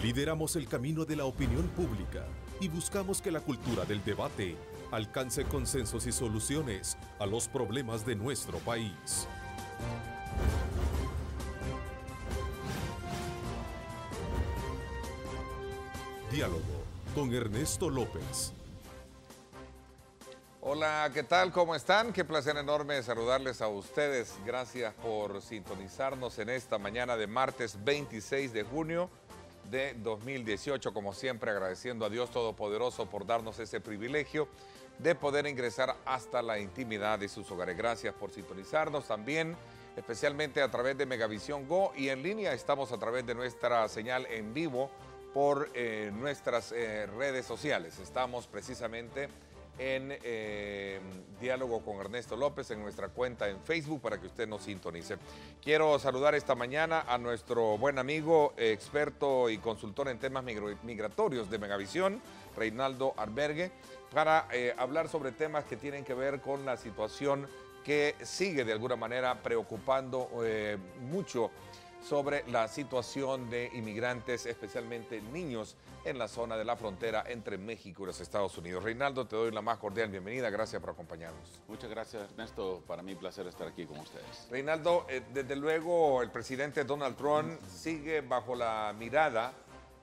Lideramos el camino de la opinión pública y buscamos que la cultura del debate alcance consensos y soluciones a los problemas de nuestro país. Diálogo con Ernesto López. Hola, ¿qué tal? ¿Cómo están? Qué placer enorme saludarles a ustedes. Gracias por sintonizarnos en esta mañana de martes 26 de junio de 2018. Como siempre, agradeciendo a Dios Todopoderoso por darnos ese privilegio de poder ingresar hasta la intimidad de sus hogares. Gracias por sintonizarnos también, especialmente a través de Megavisión Go, y en línea estamos a través de nuestra señal en vivo por nuestras redes sociales. Estamos precisamente en Diálogo con Ernesto López en nuestra cuenta en Facebook para que usted nos sintonice. Quiero saludar esta mañana a nuestro buen amigo, experto y consultor en temas migratorios de Megavisión, Reinaldo Albergue, para hablar sobre temas que tienen que ver con la situación que sigue de alguna manera preocupando mucho sobre la situación de inmigrantes, especialmente niños, en la zona de la frontera entre México y los Estados Unidos. Reinaldo, te doy la más cordial bienvenida. Gracias por acompañarnos. Muchas gracias, Ernesto. Para mí, placer estar aquí con ustedes. Reinaldo, desde luego el presidente Donald Trump sigue bajo la mirada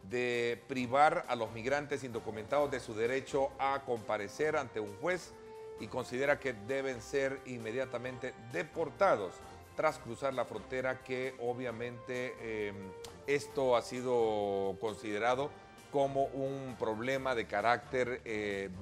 de privar a los migrantes indocumentados de su derecho a comparecer ante un juez y considera que deben ser inmediatamente deportados tras cruzar la frontera, que obviamente esto ha sido considerado como un problema de carácter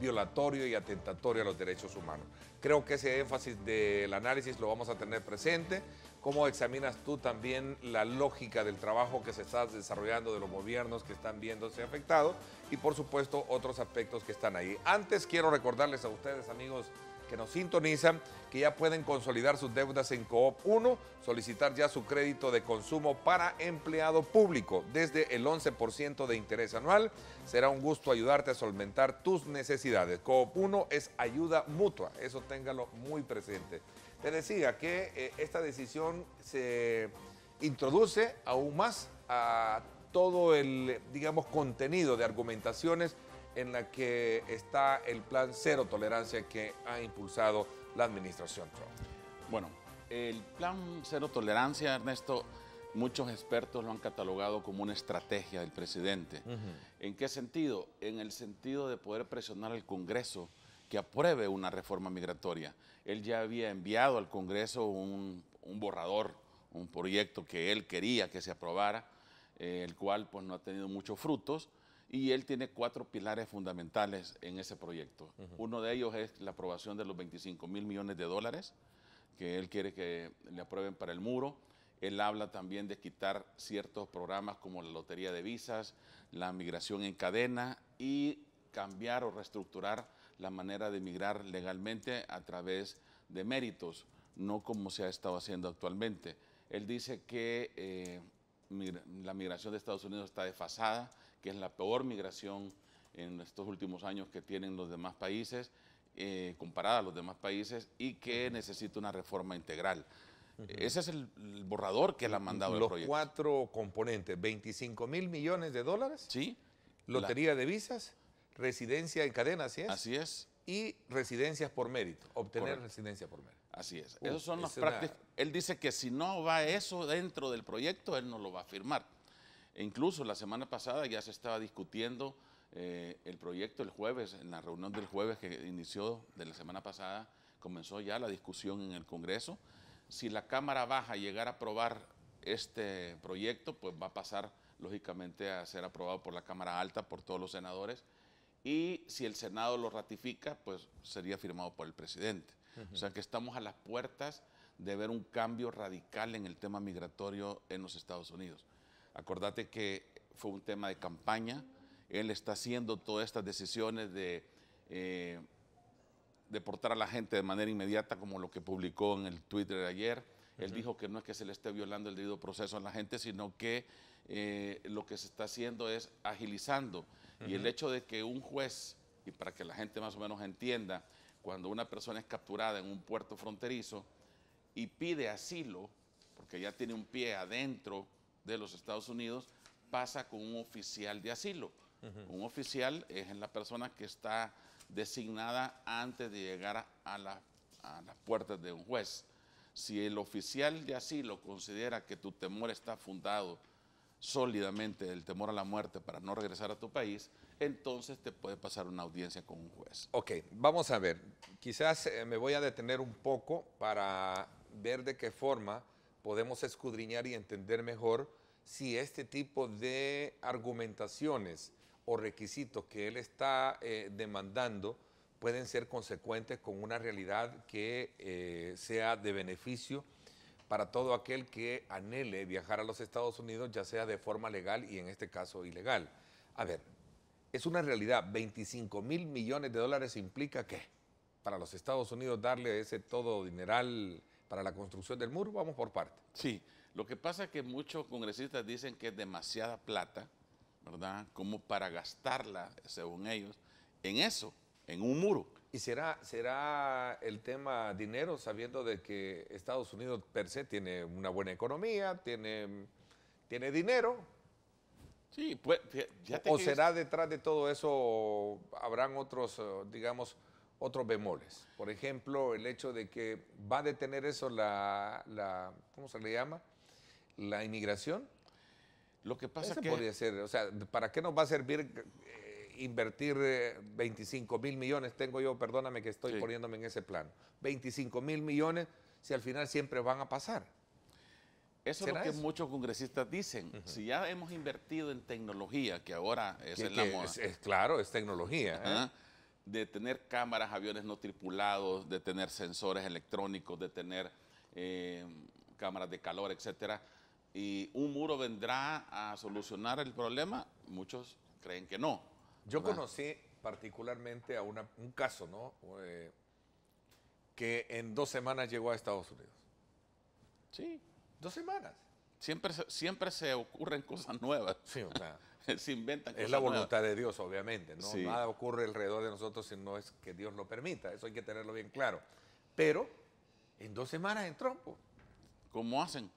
violatorio y atentatorio a los derechos humanos. Creo que ese énfasis del análisis lo vamos a tener presente. ¿Cómo examinas tú también la lógica del trabajo que se está desarrollando de los gobiernos que están viéndose afectados y, por supuesto, otros aspectos que están ahí? Antes quiero recordarles a ustedes, amigos que nos sintonizan, que ya pueden consolidar sus deudas en Coop 1, solicitar ya su crédito de consumo para empleado público desde el 11% de interés anual. Será un gusto ayudarte a solventar tus necesidades. Coop 1 es ayuda mutua, eso téngalo muy presente. Te decía que esta decisión se introduce aún más a todo el, digamos, contenido de argumentaciones en la que está el plan cero tolerancia que ha impulsado la administración Trump. Bueno, el plan cero tolerancia, Ernesto, muchos expertos lo han catalogado como una estrategia del presidente. ¿En qué sentido? En el sentido de poder presionar al Congreso que apruebe una reforma migratoria. Él ya había enviado al Congreso un borrador, un proyecto que él quería que se aprobara, el cual pues no ha tenido muchos frutos. Y él tiene 4 pilares fundamentales en ese proyecto. Uno de ellos es la aprobación de los 25,000 millones de dólares que él quiere que le aprueben para el muro. Él habla también de quitar ciertos programas como la lotería de visas, la migración en cadena y cambiar o reestructurar la manera de migrar legalmente a través de méritos, no como se ha estado haciendo actualmente. Él dice que la migración de Estados Unidos está desfasada, que es la peor migración en estos últimos años que tienen los demás países, comparada a los demás países, y que necesita una reforma integral. Ese es el borrador que él ha mandado el proyecto. Los 4 componentes, 25,000 millones de dólares. Sí. Lotería de visas, residencia en cadena, ¿así es? Así es. Y residencias por mérito, obtener Correcto. Residencia por mérito. Así es. Esos son los prácticos. Él dice que si no va eso dentro del proyecto, él no lo va a firmar. E incluso la semana pasada ya se estaba discutiendo el proyecto el jueves, en la reunión del jueves que inició de la semana pasada, comenzó ya la discusión en el Congreso. Si la Cámara Baja llegara a aprobar este proyecto, pues va a pasar lógicamente a ser aprobado por la Cámara Alta, por todos los senadores, y si el Senado lo ratifica, pues sería firmado por el presidente. O sea que estamos a las puertas de ver un cambio radical en el tema migratorio en los Estados Unidos. Acordate que fue un tema de campaña, él está haciendo todas estas decisiones de deportar a la gente de manera inmediata, como lo que publicó en el Twitter de ayer. Él dijo que no es que se le esté violando el debido proceso a la gente, sino que lo que se está haciendo es agilizando. Y el hecho de que un juez, y para que la gente más o menos entienda, cuando una persona es capturada en un puerto fronterizo y pide asilo, porque ya tiene un pie adentro de los Estados Unidos, pasa con un oficial de asilo. Un oficial es la persona que está designada antes de llegar a las puertas de un juez. Si el oficial de asilo considera que tu temor está fundado sólidamente, el temor a la muerte para no regresar a tu país, entonces te puede pasar una audiencia con un juez. Ok, vamos a ver. Quizás me voy a detener un poco para ver de qué forma podemos escudriñar y entender mejor si este tipo de argumentaciones o requisitos que él está demandando pueden ser consecuentes con una realidad que sea de beneficio para todo aquel que anhele viajar a los Estados Unidos, ya sea de forma legal y en este caso ilegal. A ver, es una realidad, 25 mil millones de dólares implica ¿qué? Para los Estados Unidos darle ese todo dineral para la construcción del muro, vamos por parte. Sí, lo que pasa es que muchos congresistas dicen que es demasiada plata, ¿verdad? Como para gastarla, según ellos, en eso, en un muro. ¿Y será el tema dinero, sabiendo de que Estados Unidos per se tiene una buena economía, tiene dinero? Sí, pues, ¿O será detrás de todo eso, habrán otros, digamos, otros bemoles? Por ejemplo, el hecho de que va a detener eso ¿cómo se le llama? La inmigración. Lo que pasa Ese que podría ser, o sea, ¿para qué nos va a servir invertir 25 mil millones? Tengo yo, perdóname que estoy poniéndome en ese plano. 25 mil millones si al final siempre van a pasar. eso es lo que muchos congresistas dicen. Si ya hemos invertido en tecnología, que ahora es en la moda. Claro, es tecnología. De tener cámaras, aviones no tripulados, de tener sensores electrónicos, de tener cámaras de calor, etcétera. Y un muro vendrá a solucionar el problema. Muchos creen que no. Yo conocí particularmente a un caso, ¿no? Que en 2 semanas llegó a Estados Unidos. Sí. 2 semanas. Siempre se ocurren cosas nuevas. Sí, o sea, se inventan cosas nuevas. Es la voluntad de Dios, obviamente, ¿no? Sí. Nada ocurre alrededor de nosotros si no es que Dios lo permita. Eso hay que tenerlo bien claro. Pero en 2 semanas entró. ¿Cómo hacen?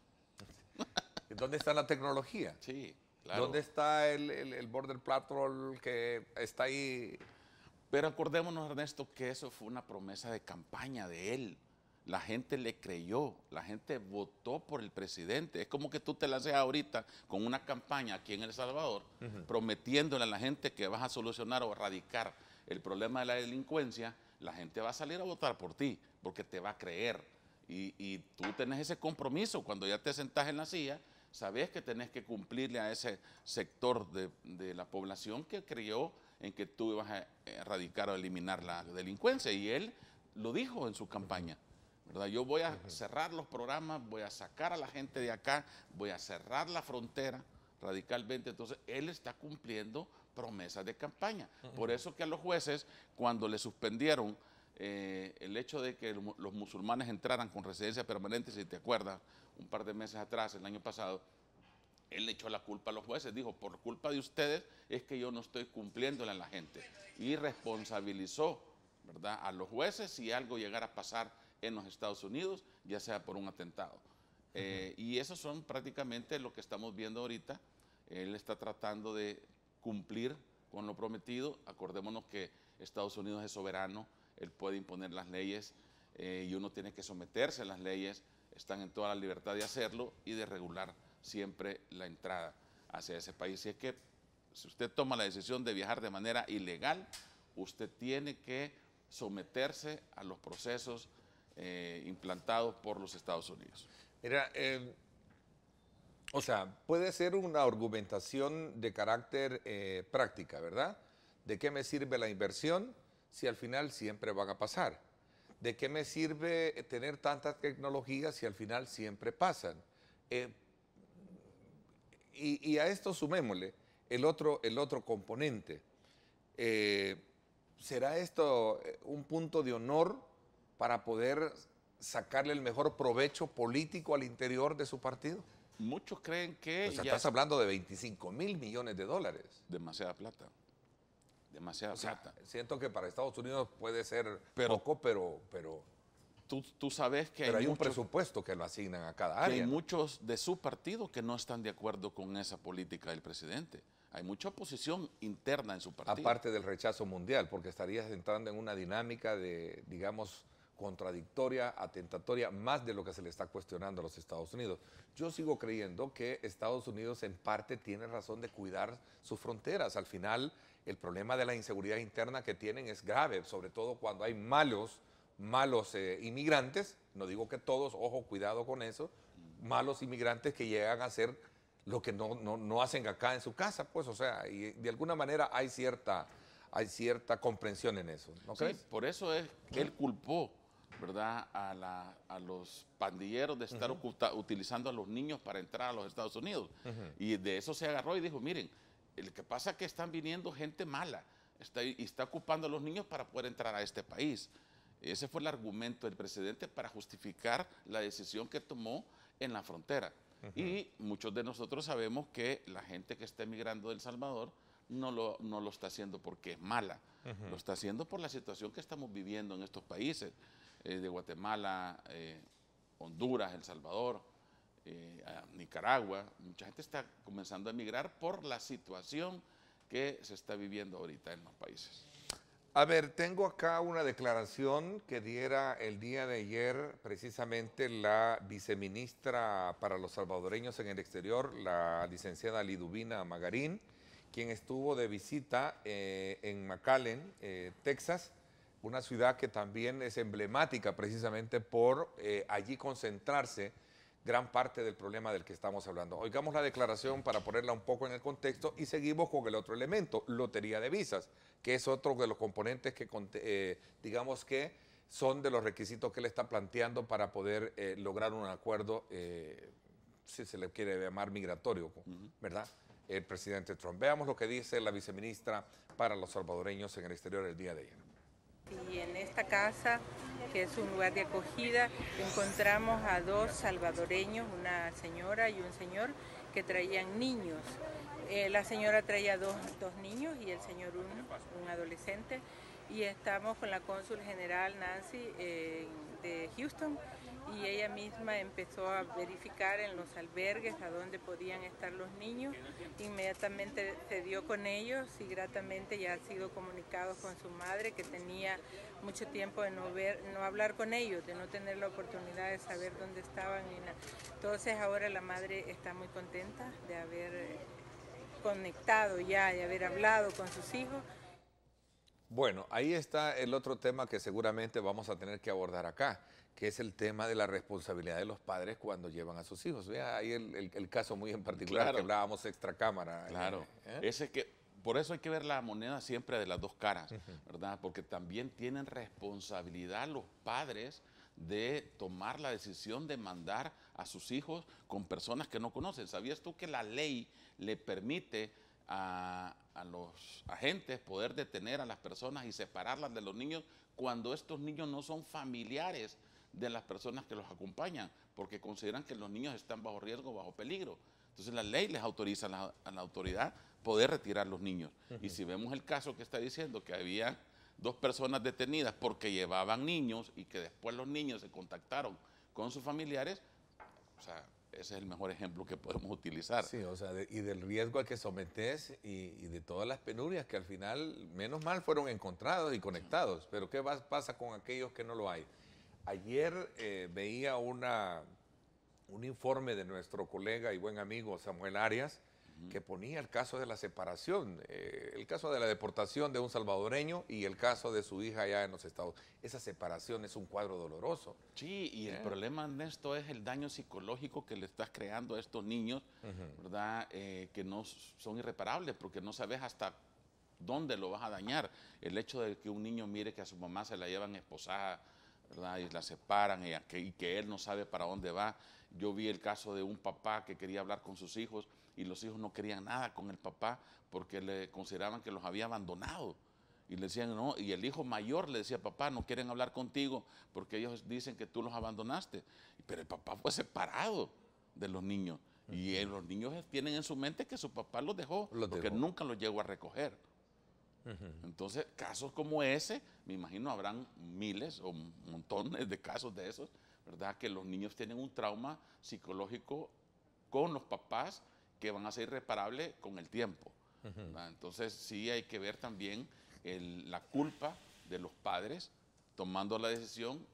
¿Dónde está la tecnología? Sí, claro. ¿Dónde está el Border Patrol que está ahí? Pero acordémonos, Ernesto, que eso fue una promesa de campaña de él. La gente le creyó, la gente votó por el presidente. Es como que tú te lances ahorita con una campaña aquí en El Salvador, prometiéndole a la gente que vas a solucionar o erradicar el problema de la delincuencia. La gente va a salir a votar por ti, porque te va a creer. Y tú tenés ese compromiso. Cuando ya te sentás en la silla, sabés que tenés que cumplirle a ese sector de la población que creyó en que tú ibas a erradicar o eliminar la delincuencia. Y él lo dijo en su campaña, ¿verdad? Yo voy a cerrar los programas, voy a sacar a la gente de acá, voy a cerrar la frontera radicalmente. Entonces, él está cumpliendo promesas de campaña. Por eso que a los jueces, cuando le suspendieron el hecho de que los musulmanes entraran con residencia permanente, si te acuerdas, un par de meses atrás, el año pasado, él le echó la culpa a los jueces, dijo, por culpa de ustedes es que yo no estoy cumpliéndole a la gente. Y responsabilizó, ¿verdad?, a los jueces si algo llegara a pasar en los Estados Unidos, ya sea por un atentado. Y eso son prácticamente lo que estamos viendo ahorita. Él está tratando de cumplir con lo prometido. Acordémonos que Estados Unidos es soberano, él puede imponer las leyes y uno tiene que someterse a las leyes, están en toda la libertad de hacerlo y de regular siempre la entrada hacia ese país. Y es que si usted toma la decisión de viajar de manera ilegal, usted tiene que someterse a los procesos implantados por los Estados Unidos. Mira, o sea, puede ser una argumentación de carácter práctica, ¿verdad? ¿De qué me sirve la inversión si al final siempre van a pasar? ¿De qué me sirve tener tantas tecnologías si al final siempre pasan? Y a esto sumémosle el otro componente. ¿Será esto un punto de honor para poder sacarle el mejor provecho político al interior de su partido? Muchos creen que O sea, estás hablando de 25 mil millones de dólares. Demasiada plata. Demasiada plata. Siento que para Estados Unidos puede ser poco, pero tú sabes que Pero hay un muchos, presupuesto que lo asignan a cada que área. hay ¿no? muchos de su partido que no están de acuerdo con esa política del presidente. Hay mucha oposición interna en su partido. Aparte del rechazo mundial, porque estarías entrando en una dinámica de, digamos, contradictoria, atentatoria, más de lo que se le está cuestionando a los Estados Unidos. Yo sigo creyendo que Estados Unidos en parte tiene razón de cuidar sus fronteras. Al final, el problema de la inseguridad interna que tienen es grave, sobre todo cuando hay malos inmigrantes, no digo que todos, ojo, cuidado con eso, malos inmigrantes que llegan a hacer lo que no hacen acá en su casa, pues, o sea, y de alguna manera hay cierta comprensión en eso, ¿no Sí, crees? por eso es que él culpó, ¿verdad?, a los pandilleros de estar utilizando a los niños para entrar a los Estados Unidos. Y de eso se agarró y dijo, miren, lo que pasa es que están viniendo gente mala y está ocupando a los niños para poder entrar a este país. Ese fue el argumento del presidente para justificar la decisión que tomó en la frontera. Y muchos de nosotros sabemos que la gente que está emigrando de El Salvador no lo está haciendo porque es mala, lo está haciendo por la situación que estamos viviendo en estos países, de Guatemala, Honduras, El Salvador, Nicaragua. Mucha gente está comenzando a emigrar por la situación que se está viviendo ahorita en los países. A ver, tengo acá una declaración que diera el día de ayer precisamente la viceministra para los salvadoreños en el exterior, la licenciada Liduvina Magarín, quien estuvo de visita en McAllen, Texas, una ciudad que también es emblemática precisamente por allí concentrarse gran parte del problema del que estamos hablando. Oigamos la declaración para ponerla un poco en el contexto y seguimos con el otro elemento, lotería de visas, que es otro de los componentes que, digamos que son de los requisitos que él está planteando para poder lograr un acuerdo, si se le quiere llamar migratorio, ¿verdad? El presidente Trump. Veamos lo que dice la viceministra para los salvadoreños en el exterior el día de ayer. Y en esta casa, que es un lugar de acogida, encontramos a dos salvadoreños, una señora y un señor, que traían niños. La señora traía dos niños y el señor un adolescente. Y estamos con la cónsul general Nancy de Houston, y ella misma empezó a verificar en los albergues a dónde podían estar los niños. Inmediatamente se dio con ellos y gratamente ya ha sido comunicado con su madre, que tenía mucho tiempo de no hablar con ellos, de no tener la oportunidad de saber dónde estaban. Entonces ahora la madre está muy contenta de haber conectado ya, de haber hablado con sus hijos. Bueno, ahí está el otro tema que seguramente vamos a tener que abordar acá, que es el tema de la responsabilidad de los padres cuando llevan a sus hijos. Vea ahí el caso muy en particular, claro, que hablábamos extracámara. Claro, por eso hay que ver la moneda siempre de las dos caras, ¿verdad? Porque también tienen responsabilidad los padres de tomar la decisión de mandar a sus hijos con personas que no conocen. ¿Sabías tú que la ley le permite a los agentes poder detener a las personas y separarlas de los niños cuando estos niños no son familiares de las personas que los acompañan, porque consideran que los niños están bajo riesgo, bajo peligro? Entonces la ley les autoriza a la autoridad poder retirar los niños. Y si vemos el caso que está diciendo que había dos personas detenidas porque llevaban niños y que después los niños se contactaron con sus familiares, o sea, ese es el mejor ejemplo que podemos utilizar. Sí, o sea, y del riesgo al que sometes y de todas las penurias que al final, menos mal, fueron encontrados y conectados. Pero ¿qué pasa con aquellos que no lo hay? Ayer veía un informe de nuestro colega y buen amigo Samuel Arias, que ponía el caso de la separación, el caso de la deportación de un salvadoreño y el caso de su hija allá en los Estados Unidos. Esa separación es un cuadro doloroso. Sí, y el problema en esto es el daño psicológico que le estás creando a estos niños, ¿verdad? Que no son irreparables, porque no sabes hasta dónde lo vas a dañar. El hecho de que un niño mire que a su mamá se la llevan esposada, ¿verdad? Y la separan y que él no sabe para dónde va. Yo vi el caso de un papá que quería hablar con sus hijos y los hijos no querían nada con el papá porque le consideraban que los había abandonado. Y le decían, no, y el hijo mayor le decía, papá, no quieren hablar contigo porque ellos dicen que tú los abandonaste. Pero el papá fue separado de los niños. Y los niños tienen en su mente que su papá los dejó porque nunca los llegó a recoger. Entonces, casos como ese, me imagino habrán miles o montones de casos de esos, ¿verdad? Que los niños tienen un trauma psicológico con los papás que van a ser irreparables con el tiempo. Entonces, sí hay que ver también la culpa de los padres tomando la decisión.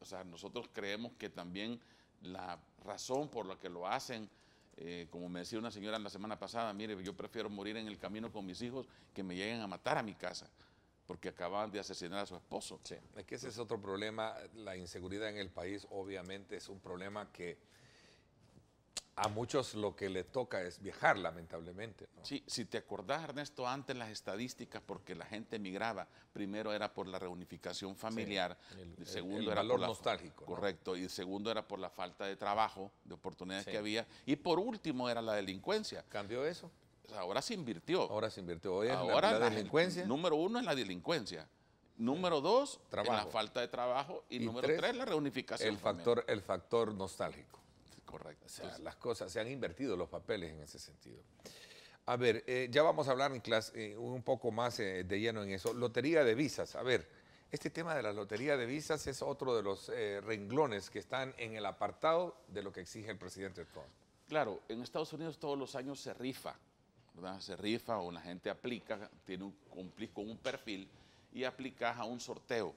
O sea, nosotros creemos que también la razón por la que lo hacen, como me decía una señora la semana pasada, mire, yo prefiero morir en el camino con mis hijos que me lleguen a matar a mi casa, porque acaban de asesinar a su esposo. Sí, es que ese es otro problema. La inseguridad en el país obviamente es un problema que a muchos lo que les toca es viajar, lamentablemente, ¿no? Sí, si te acordás, Ernesto, antes las estadísticas, porque la gente migraba, primero era por la reunificación familiar, el segundo era valor por nostálgico, ¿no? Correcto, y segundo era por la falta de trabajo, de oportunidades que había, y por último era la delincuencia. ¿Cambió eso? O sea, ahora se invirtió. Ahora se invirtió. Hoy es Ahora la delincuencia. Número uno es la delincuencia. Número dos, Trabajo. la falta de trabajo. Y número tres, la reunificación. El factor nostálgico. Correcto. O sea, las cosas, se han invertido los papeles en ese sentido. A ver, ya vamos a hablar en clase, un poco más de lleno en eso. Lotería de visas. A ver, este tema de la lotería de visas es otro de los renglones que están en el apartado de lo que exige el presidente Trump. Claro, en Estados Unidos todos los años se rifa, ¿verdad? Se rifa o la gente aplica, cumplís con un perfil y aplicas a un sorteo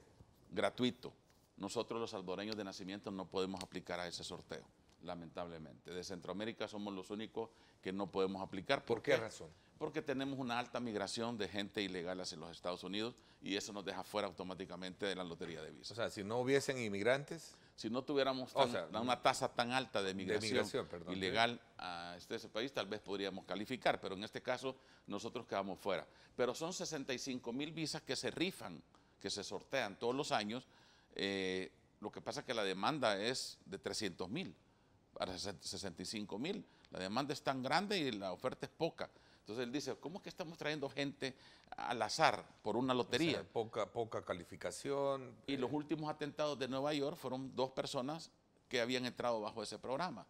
gratuito. Nosotros los salvadoreños de nacimiento no podemos aplicar a ese sorteo, lamentablemente. De Centroamérica somos los únicos que no podemos aplicar. ¿Por qué razón? Porque tenemos una alta migración de gente ilegal hacia los Estados Unidos y eso nos deja fuera automáticamente de la lotería de visas. O sea, si no hubiesen inmigrantes... Si no tuviéramos una tasa tan alta de migración ilegal a ese país, tal vez podríamos calificar, pero en este caso nosotros quedamos fuera. Pero son 65,000 visas que se rifan, que se sortean todos los años. Lo que pasa es que la demanda es de 300,000 para 65,000. La demanda es tan grande y la oferta es poca. Entonces él dice, ¿cómo es que estamos trayendo gente al azar por una lotería? O sea, poca calificación. Y los últimos atentados de Nueva York fueron 2 personas que habían entrado bajo ese programa.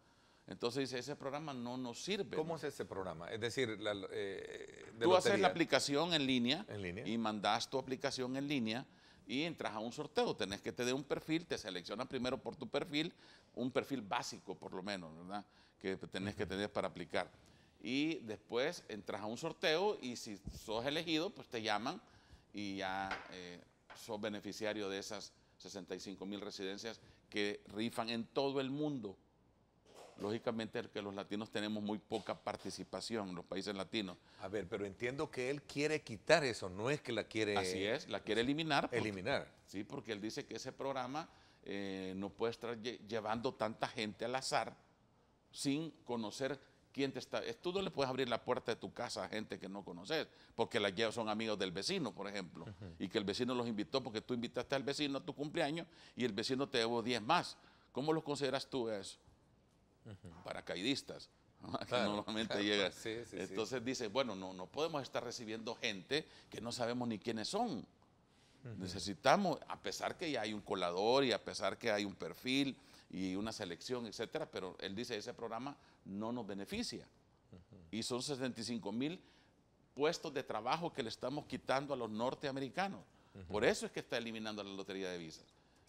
Entonces dice, ese programa no nos sirve. ¿Cómo es ese programa? Es decir, tú haces la aplicación en línea y mandas tu aplicación en línea y entras a un sorteo. Tenés que tener un perfil, te seleccionan primero por tu perfil, un perfil básico por lo menos, ¿verdad? Que tenés que tener para aplicar. Y después entras a un sorteo y si sos elegido, pues te llaman y ya sos beneficiario de esas 65,000 residencias que rifan en todo el mundo. Lógicamente que los latinos tenemos muy poca participación en los países latinos. A ver, pero entiendo que él quiere quitar eso, no es que la quiere... Así es, la quiere eliminar. Eliminar. Sí, porque él dice que ese programa no puede estar llevando tanta gente al azar sin conocer quién te está... Tú no le puedes abrir la puerta de tu casa a gente que no conoces, porque son amigos del vecino, por ejemplo, y que el vecino los invitó porque tú invitaste al vecino a tu cumpleaños y el vecino te llevó 10 más. ¿Cómo los consideras tú eso? Paracaidistas, que claro, normalmente llegan. Sí, Entonces dice, bueno, no podemos estar recibiendo gente que no sabemos ni quiénes son. Necesitamos, a pesar que ya hay un colador y a pesar que hay un perfil y una selección, etcétera, pero él dice, ese programa no nos beneficia. Y son 65,000 puestos de trabajo que le estamos quitando a los norteamericanos. Por eso es que está eliminando la lotería de visas.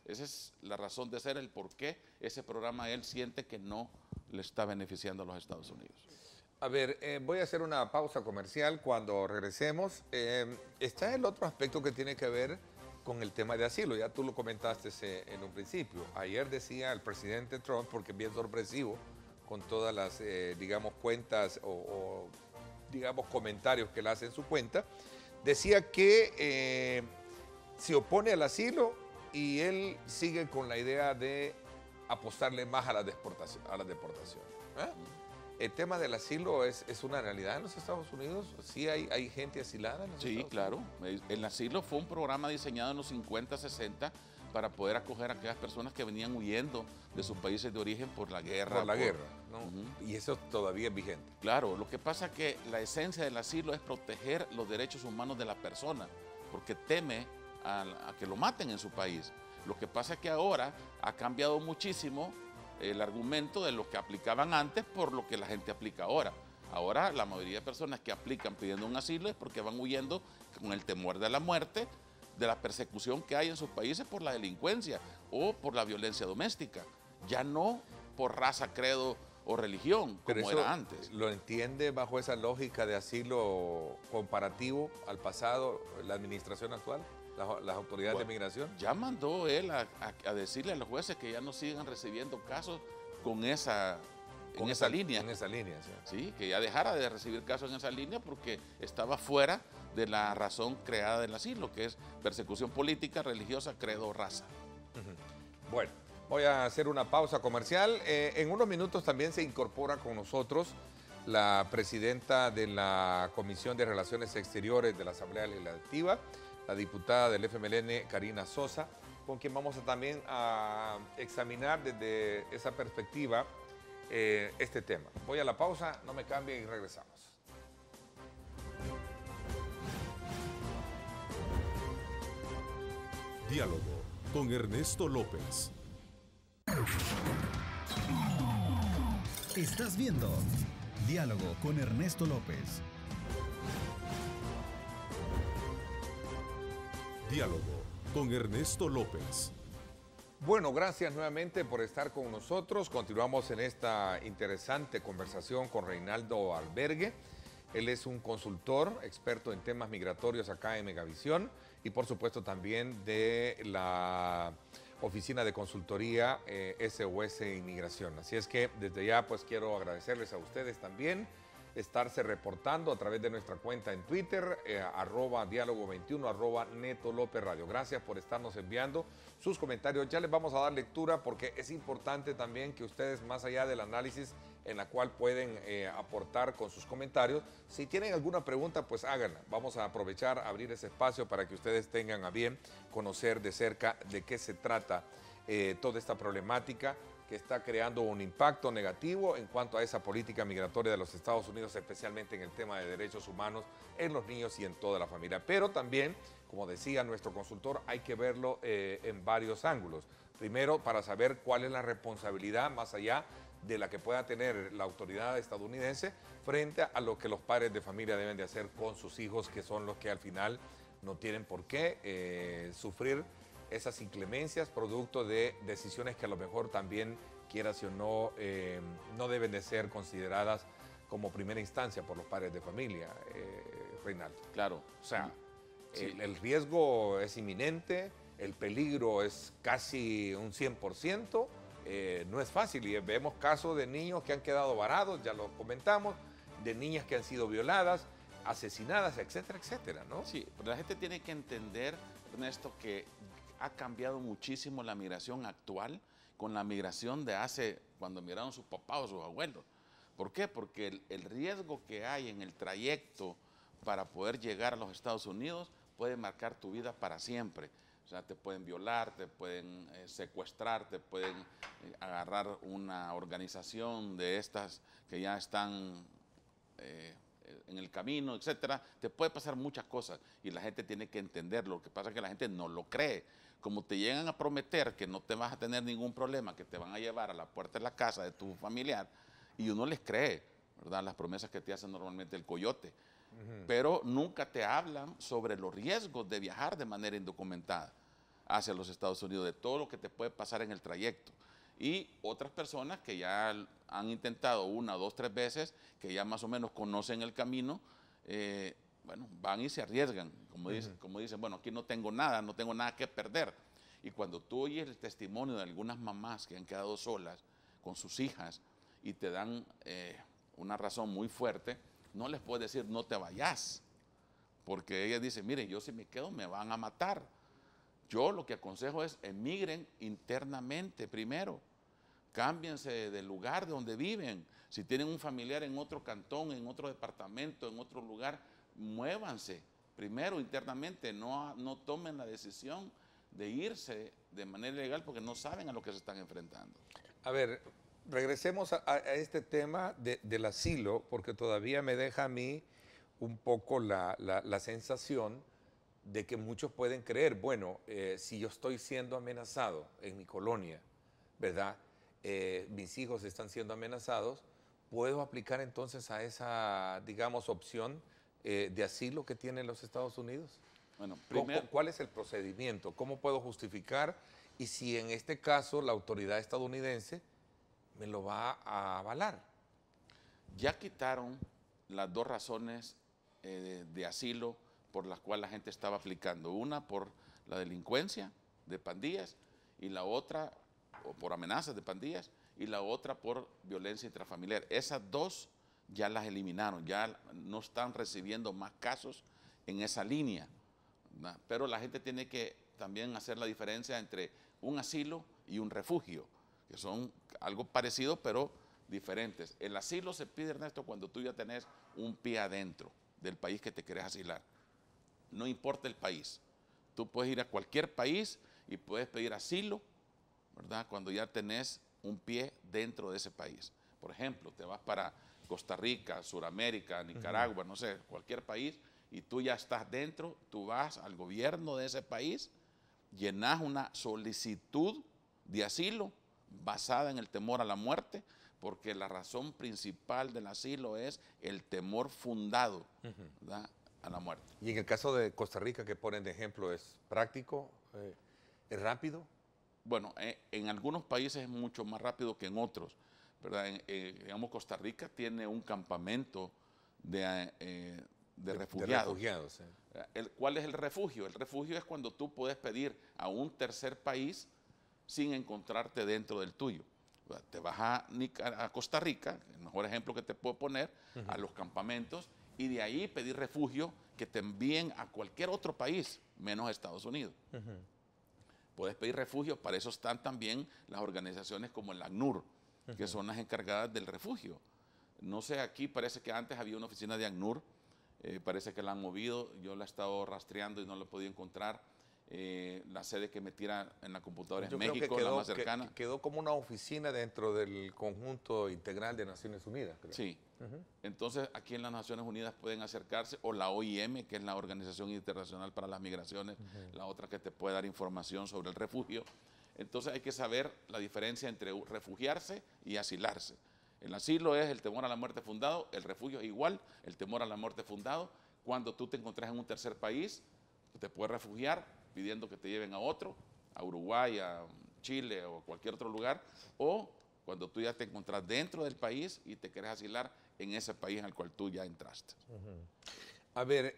Esa es la razón de ser, el por qué ese programa él siente que no le está beneficiando a los Estados Unidos. A ver, voy a hacer una pausa comercial. Cuando regresemos, está el otro aspecto que tiene que ver con el tema de asilo. Ya tú lo comentaste en un principio. Ayer decía el presidente Trump, porque es bien sorpresivo, con todas las, digamos, cuentas o, digamos, comentarios que él hace en su cuenta, decía que se opone al asilo y él sigue con la idea de apostarle más a la deportación. El tema del asilo es una realidad en los Estados Unidos. Sí hay gente asilada en los Estados Unidos. Claro. El asilo fue un programa diseñado en los 50, 60 para poder acoger a aquellas personas que venían huyendo de sus países de origen por la guerra. Por la guerra, ¿no? Y eso todavía es vigente. Claro, lo que pasa es que la esencia del asilo es proteger los derechos humanos de la persona, porque teme a que lo maten en su país. Lo que pasa es que ahora ha cambiado muchísimo el argumento de lo que aplicaban antes por lo que la gente aplica ahora. Ahora la mayoría de personas que aplican pidiendo un asilo es porque van huyendo con el temor de la muerte, de la persecución que hay en sus países por la delincuencia o por la violencia doméstica, ya no por raza, credo o religión, Pero como eso era antes. ¿lo entiende bajo esa lógica de asilo comparativo al pasado, la administración actual, las autoridades de migración? Ya mandó él a decirle a los jueces que ya no sigan recibiendo casos con esa línea. En esa línea, sí. Sí, que ya dejara de recibir casos en esa línea porque estaba fuera de la razón creada del asilo, que es persecución política, religiosa, credo o raza. Bueno, voy a hacer una pausa comercial. En unos minutos también se incorpora con nosotros la presidenta de la Comisión de Relaciones Exteriores de la Asamblea Legislativa, la diputada del FMLN, Karina Sosa, con quien vamos también a examinar desde esa perspectiva este tema. Voy a la pausa, no me cambien y regresamos. Diálogo con Ernesto López. Estás viendo Diálogo con Ernesto López. Diálogo con Ernesto López. Bueno, gracias nuevamente por estar con nosotros. Continuamos en esta interesante conversación con Reinaldo Albergue. Él es un consultor, experto en temas migratorios acá en Megavisión y por supuesto también de la Oficina de Consultoría SOS Inmigración. Así es que desde ya pues quiero agradecerles a ustedes también estarse reportando a través de nuestra cuenta en Twitter, @diálogo21, @Neto López Radio. Gracias por estarnos enviando sus comentarios. Ya les vamos a dar lectura porque es importante también que ustedes, más allá del análisis en la cual pueden aportar con sus comentarios, si tienen alguna pregunta, pues háganla. Vamos a aprovechar, abrir ese espacio para que ustedes tengan a bien conocer de cerca de qué se trata toda esta problemática que está creando un impacto negativo en cuanto a esa política migratoria de los Estados Unidos, especialmente en el tema de derechos humanos en los niños y en toda la familia. Pero también, como decía nuestro consultor, hay que verlo en varios ángulos. Primero, para saber cuál es la responsabilidad más allá de la que pueda tener la autoridad estadounidense frente a lo que los padres de familia deben de hacer con sus hijos, que son los que al final no tienen por qué sufrir esas inclemencias producto de decisiones que a lo mejor también, quieras o no, no deben de ser consideradas como primera instancia por los padres de familia, Reinaldo. Claro. O sea, sí. el riesgo es inminente, el peligro es casi un 100%, no es fácil y vemos casos de niños que han quedado varados, ya lo comentamos, de niñas que han sido violadas, asesinadas, etcétera, etcétera, ¿no? Sí, pero la gente tiene que entender, Ernesto, que ha cambiado muchísimo la migración actual con la migración de hace, cuando migraron sus papás o sus abuelos. ¿Por qué? Porque el riesgo que hay en el trayecto para poder llegar a los Estados Unidos puede marcar tu vida para siempre. O sea, te pueden violar, te pueden secuestrar, te pueden agarrar una organización de estas que ya están en el camino, etcétera. Te puede pasar muchas cosas y la gente tiene que entenderlo. Lo que pasa es que la gente no lo cree. Como te llegan a prometer que no te vas a tener ningún problema, que te van a llevar a la puerta de la casa de tu familiar, y uno les cree, ¿verdad? Las promesas que te hacen normalmente el coyote. Pero nunca te hablan sobre los riesgos de viajar de manera indocumentada hacia los Estados Unidos, de todo lo que te puede pasar en el trayecto. Y otras personas que ya han intentado 1, 2, 3 veces, que ya más o menos conocen el camino, bueno, van y se arriesgan, como dicen, bueno, aquí no tengo nada que perder. Y cuando tú oyes el testimonio de algunas mamás que han quedado solas con sus hijas y te dan una razón muy fuerte, no les puedes decir no te vayas, porque ellas dicen, mire, yo si me quedo me van a matar. Yo lo que aconsejo es emigren internamente primero, cámbiense del lugar de donde viven. Si tienen un familiar en otro cantón, en otro departamento, en otro lugar, muévanse primero internamente, no tomen la decisión de irse de manera ilegal porque no saben a lo que se están enfrentando. A ver, regresemos a este tema del asilo, porque todavía me deja a mí un poco la sensación de que muchos pueden creer, bueno, si yo estoy siendo amenazado en mi colonia, ¿verdad? Mis hijos están siendo amenazados, puedo aplicar entonces a esa, digamos, opción de asilo que tienen los Estados Unidos? Bueno, ¿Cuál es el procedimiento? ¿Cómo puedo justificar? Y si en este caso la autoridad estadounidense me lo va a avalar. ya quitaron las dos razones de asilo por las cuales la gente estaba aplicando. Una por la delincuencia de pandillas y la otra o por amenazas de pandillas y la otra por violencia intrafamiliar. Esas dos ya las eliminaron, ya no están recibiendo más casos en esa línea, ¿verdad? Pero la gente tiene que también hacer la diferencia entre un asilo y un refugio, que son algo parecido pero diferentes. El asilo se pide, Ernesto, cuando tú ya tenés un pie adentro del país que te querés asilar. No importa el país. Tú puedes ir a cualquier país y puedes pedir asilo, ¿verdad? Cuando ya tenés un pie dentro de ese país. Por ejemplo, te vas para Costa Rica, Suramérica, Nicaragua, no sé, cualquier país, y tú ya estás dentro, tú vas al gobierno de ese país, llenas una solicitud de asilo basada en el temor a la muerte, porque la razón principal del asilo es el temor fundado, ¿verdad?, a la muerte. Y en el caso de Costa Rica, que ponen de ejemplo, ¿es práctico? ¿Es rápido? Bueno, en algunos países es mucho más rápido que en otros, ¿verdad? Digamos, Costa Rica tiene un campamento de refugiados. De refugiados, ¿Cuál es el refugio? El refugio es cuando tú puedes pedir a un tercer país sin encontrarte dentro del tuyo. Te vas a Costa Rica, el mejor ejemplo que te puedo poner, a los campamentos, y de ahí pedir refugio que te envíen a cualquier otro país, menos a Estados Unidos. Puedes pedir refugio, para eso están también las organizaciones como el ACNUR, que son las encargadas del refugio. No sé, aquí parece que antes había una oficina de ACNUR, parece que la han movido, yo la he estado rastreando y no la he podido encontrar. La sede que me tira en la computadora es México, la más cercana. Quedó como una oficina dentro del conjunto integral de Naciones Unidas, creo. Sí. Entonces, aquí en las Naciones Unidas pueden acercarse, o la OIM, que es la Organización Internacional para las Migraciones, la otra que te puede dar información sobre el refugio. Entonces, hay que saber la diferencia entre refugiarse y asilarse. El asilo es el temor a la muerte fundado, el refugio es igual, el temor a la muerte fundado. Cuando tú te encontrás en un tercer país, te puedes refugiar pidiendo que te lleven a otro, a Uruguay, a Chile o cualquier otro lugar, o cuando tú ya te encontrás dentro del país y te querés asilar en ese país en el cual tú ya entraste. A ver,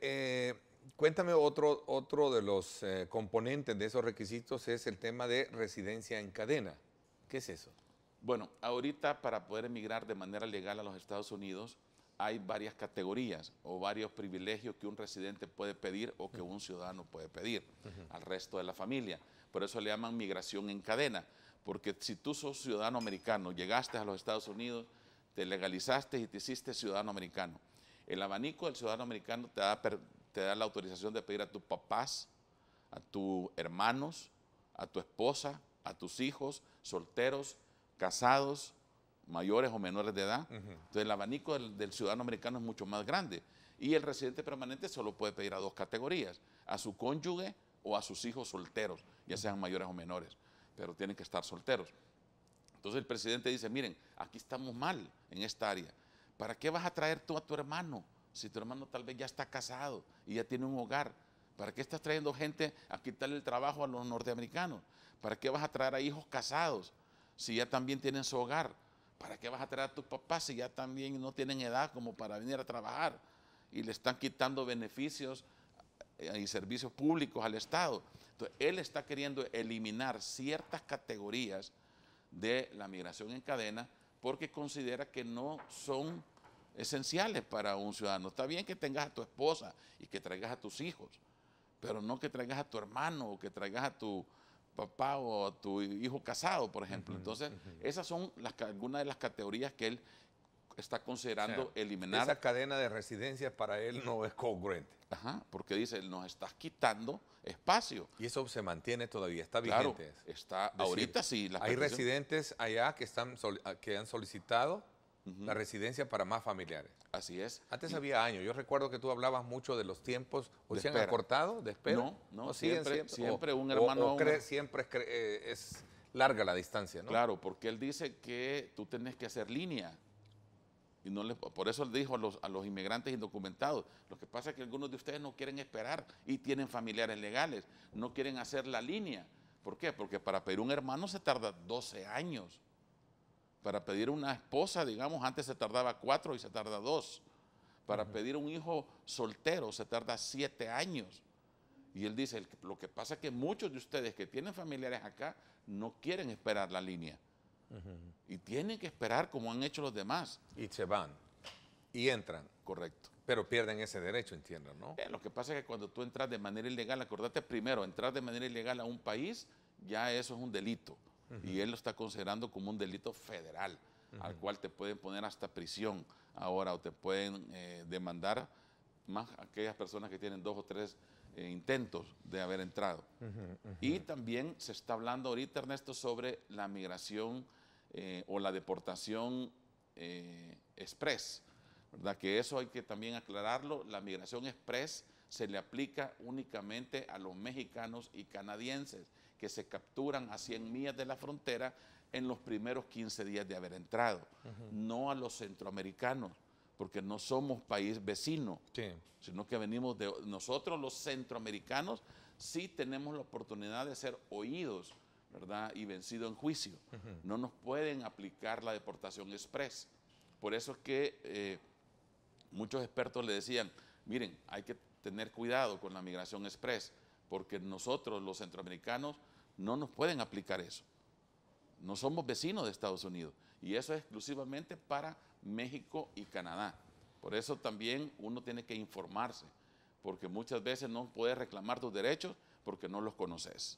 cuéntame otro de los componentes de esos requisitos es el tema de residencia en cadena. ¿Qué es eso? Bueno, ahorita para poder emigrar de manera legal a los Estados Unidos hay varias categorías o varios privilegios que un residente puede pedir o que un ciudadano puede pedir al resto de la familia. Por eso le llaman migración en cadena, porque si tú sos ciudadano americano, llegaste a los Estados Unidos, te legalizaste y te hiciste ciudadano americano. El abanico del ciudadano americano te da la autorización de pedir a tus papás, a tus hermanos, a tu esposa, a tus hijos, solteros, casados, mayores o menores de edad. Entonces el abanico del ciudadano americano es mucho más grande. Y el residente permanente solo puede pedir a dos categorías, a su cónyuge o a sus hijos solteros, ya sean mayores o menores, pero tienen que estar solteros. Entonces el presidente dice, miren, aquí estamos mal en esta área. ¿Para qué vas a traer tú a tu hermano? Si tu hermano tal vez ya está casado y ya tiene un hogar. ¿Para qué estás trayendo gente a quitarle el trabajo a los norteamericanos? ¿Para qué vas a traer a hijos casados si ya también tienen su hogar? ¿Para qué vas a traer a tus papás si ya también no tienen edad como para venir a trabajar? Y le están quitando beneficios y servicios públicos al Estado. Entonces, él está queriendo eliminar ciertas categorías de la migración en cadena porque considera que no son esenciales para un ciudadano. Está bien que tengas a tu esposa y que traigas a tus hijos, pero no que traigas a tu hermano o que traigas a tu papá o a tu hijo casado, por ejemplo. Entonces, esas son algunas de las categorías que él está considerando eliminar. Esa cadena de residencia para él no es congruente. Ajá, porque dice, nos estás quitando espacio. Y eso se mantiene todavía, está Claro, vigente. está, Es decir, ahorita sí. hay residentes allá que han solicitado la residencia para más familiares. Así es. Antes había años. Yo recuerdo que tú hablabas mucho de los tiempos. ¿O De se han espera. acortado de espera? No, ¿O siguen siempre un hermano... siempre es larga la distancia, ¿no? Claro, porque él dice que tú tenés que hacer línea. Y no les, por eso le dijo a los inmigrantes indocumentados, lo que pasa es que algunos de ustedes no quieren esperar y tienen familiares legales, no quieren hacer la línea. ¿Por qué? Porque para pedir un hermano se tarda 12 años. Para pedir una esposa, digamos, antes se tardaba 4 y se tarda 2. Para pedir un hijo soltero se tarda 7 años. Y él dice, lo que pasa es que muchos de ustedes que tienen familiares acá no quieren esperar la línea. Y tienen que esperar como han hecho los demás. Y se van. Y entran. Correcto. Pero pierden ese derecho, entiendo, ¿no? Lo que pasa es que cuando tú entras de manera ilegal, acordate primero, entrar de manera ilegal a un país, ya eso es un delito. Y él lo está considerando como un delito federal, al cual te pueden poner hasta prisión ahora o te pueden demandar más aquellas personas que tienen 2 o 3 intentos de haber entrado. Y también se está hablando ahorita, Ernesto, sobre la migración o la deportación express, ¿verdad? Que eso hay que también aclararlo. La migración express se le aplica únicamente a los mexicanos y canadienses que se capturan a 100 millas de la frontera en los primeros 15 días de haber entrado, no a los centroamericanos, porque no somos país vecino, sino que venimos de nosotros los centroamericanos, sí tenemos la oportunidad de ser oídos, ¿verdad? Y vencido en juicio. No nos pueden aplicar la deportación express. Por eso es que muchos expertos le decían, miren, hay que tener cuidado con la migración express, porque nosotros los centroamericanos no nos pueden aplicar eso. No somos vecinos de Estados Unidos y eso es exclusivamente para México y Canadá. Por eso también uno tiene que informarse, porque muchas veces no puedes reclamar tus derechos porque no los conoces.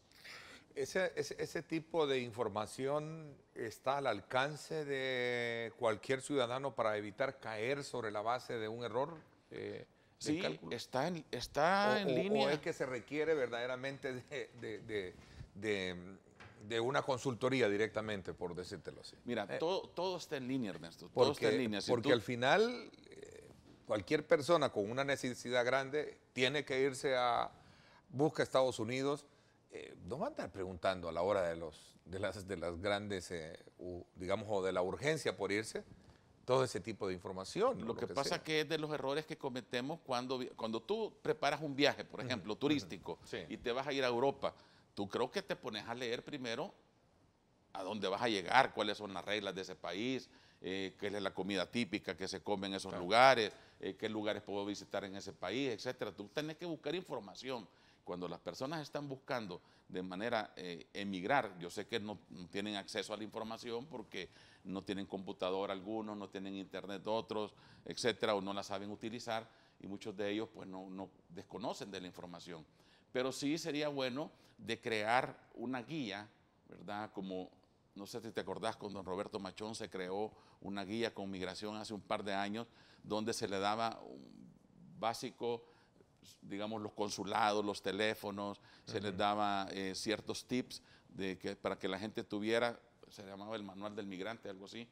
Ese tipo de información está al alcance de cualquier ciudadano para evitar caer sobre la base de un error. Sí, cálculo. está en línea. ¿O es que se requiere verdaderamente de una consultoría directamente, por decírtelo así? Mira, todo está en línea, Ernesto. Todo está en línea. Porque al final, cualquier persona con una necesidad grande tiene que irse busca Estados Unidos. No va a estar preguntando a la hora de las grandes, digamos, o de la urgencia por irse, todo ese tipo de información. Lo que pasa que es de los errores que cometemos cuando tú preparas un viaje, por ejemplo, turístico, y te vas a ir a Europa, tú creo que te pones a leer primero a dónde vas a llegar, cuáles son las reglas de ese país, qué es la comida típica que se come en esos lugares, qué lugares puedo visitar en ese país, etcétera. Tú tienes que buscar información. Cuando las personas están buscando de manera emigrar, yo sé que no tienen acceso a la información porque no tienen computadora algunos, no tienen internet otros, etcétera, o no la saben utilizar y muchos de ellos pues no desconocen de la información. Pero sí sería bueno de crear una guía, ¿verdad? Como, no sé si te acordás, con don Roberto Machón se creó una guía con migración hace un par de años donde se le daba un básico, digamos, los consulados, los teléfonos, se les daba ciertos tips para que la gente tuviera, se llamaba el manual del migrante, algo así.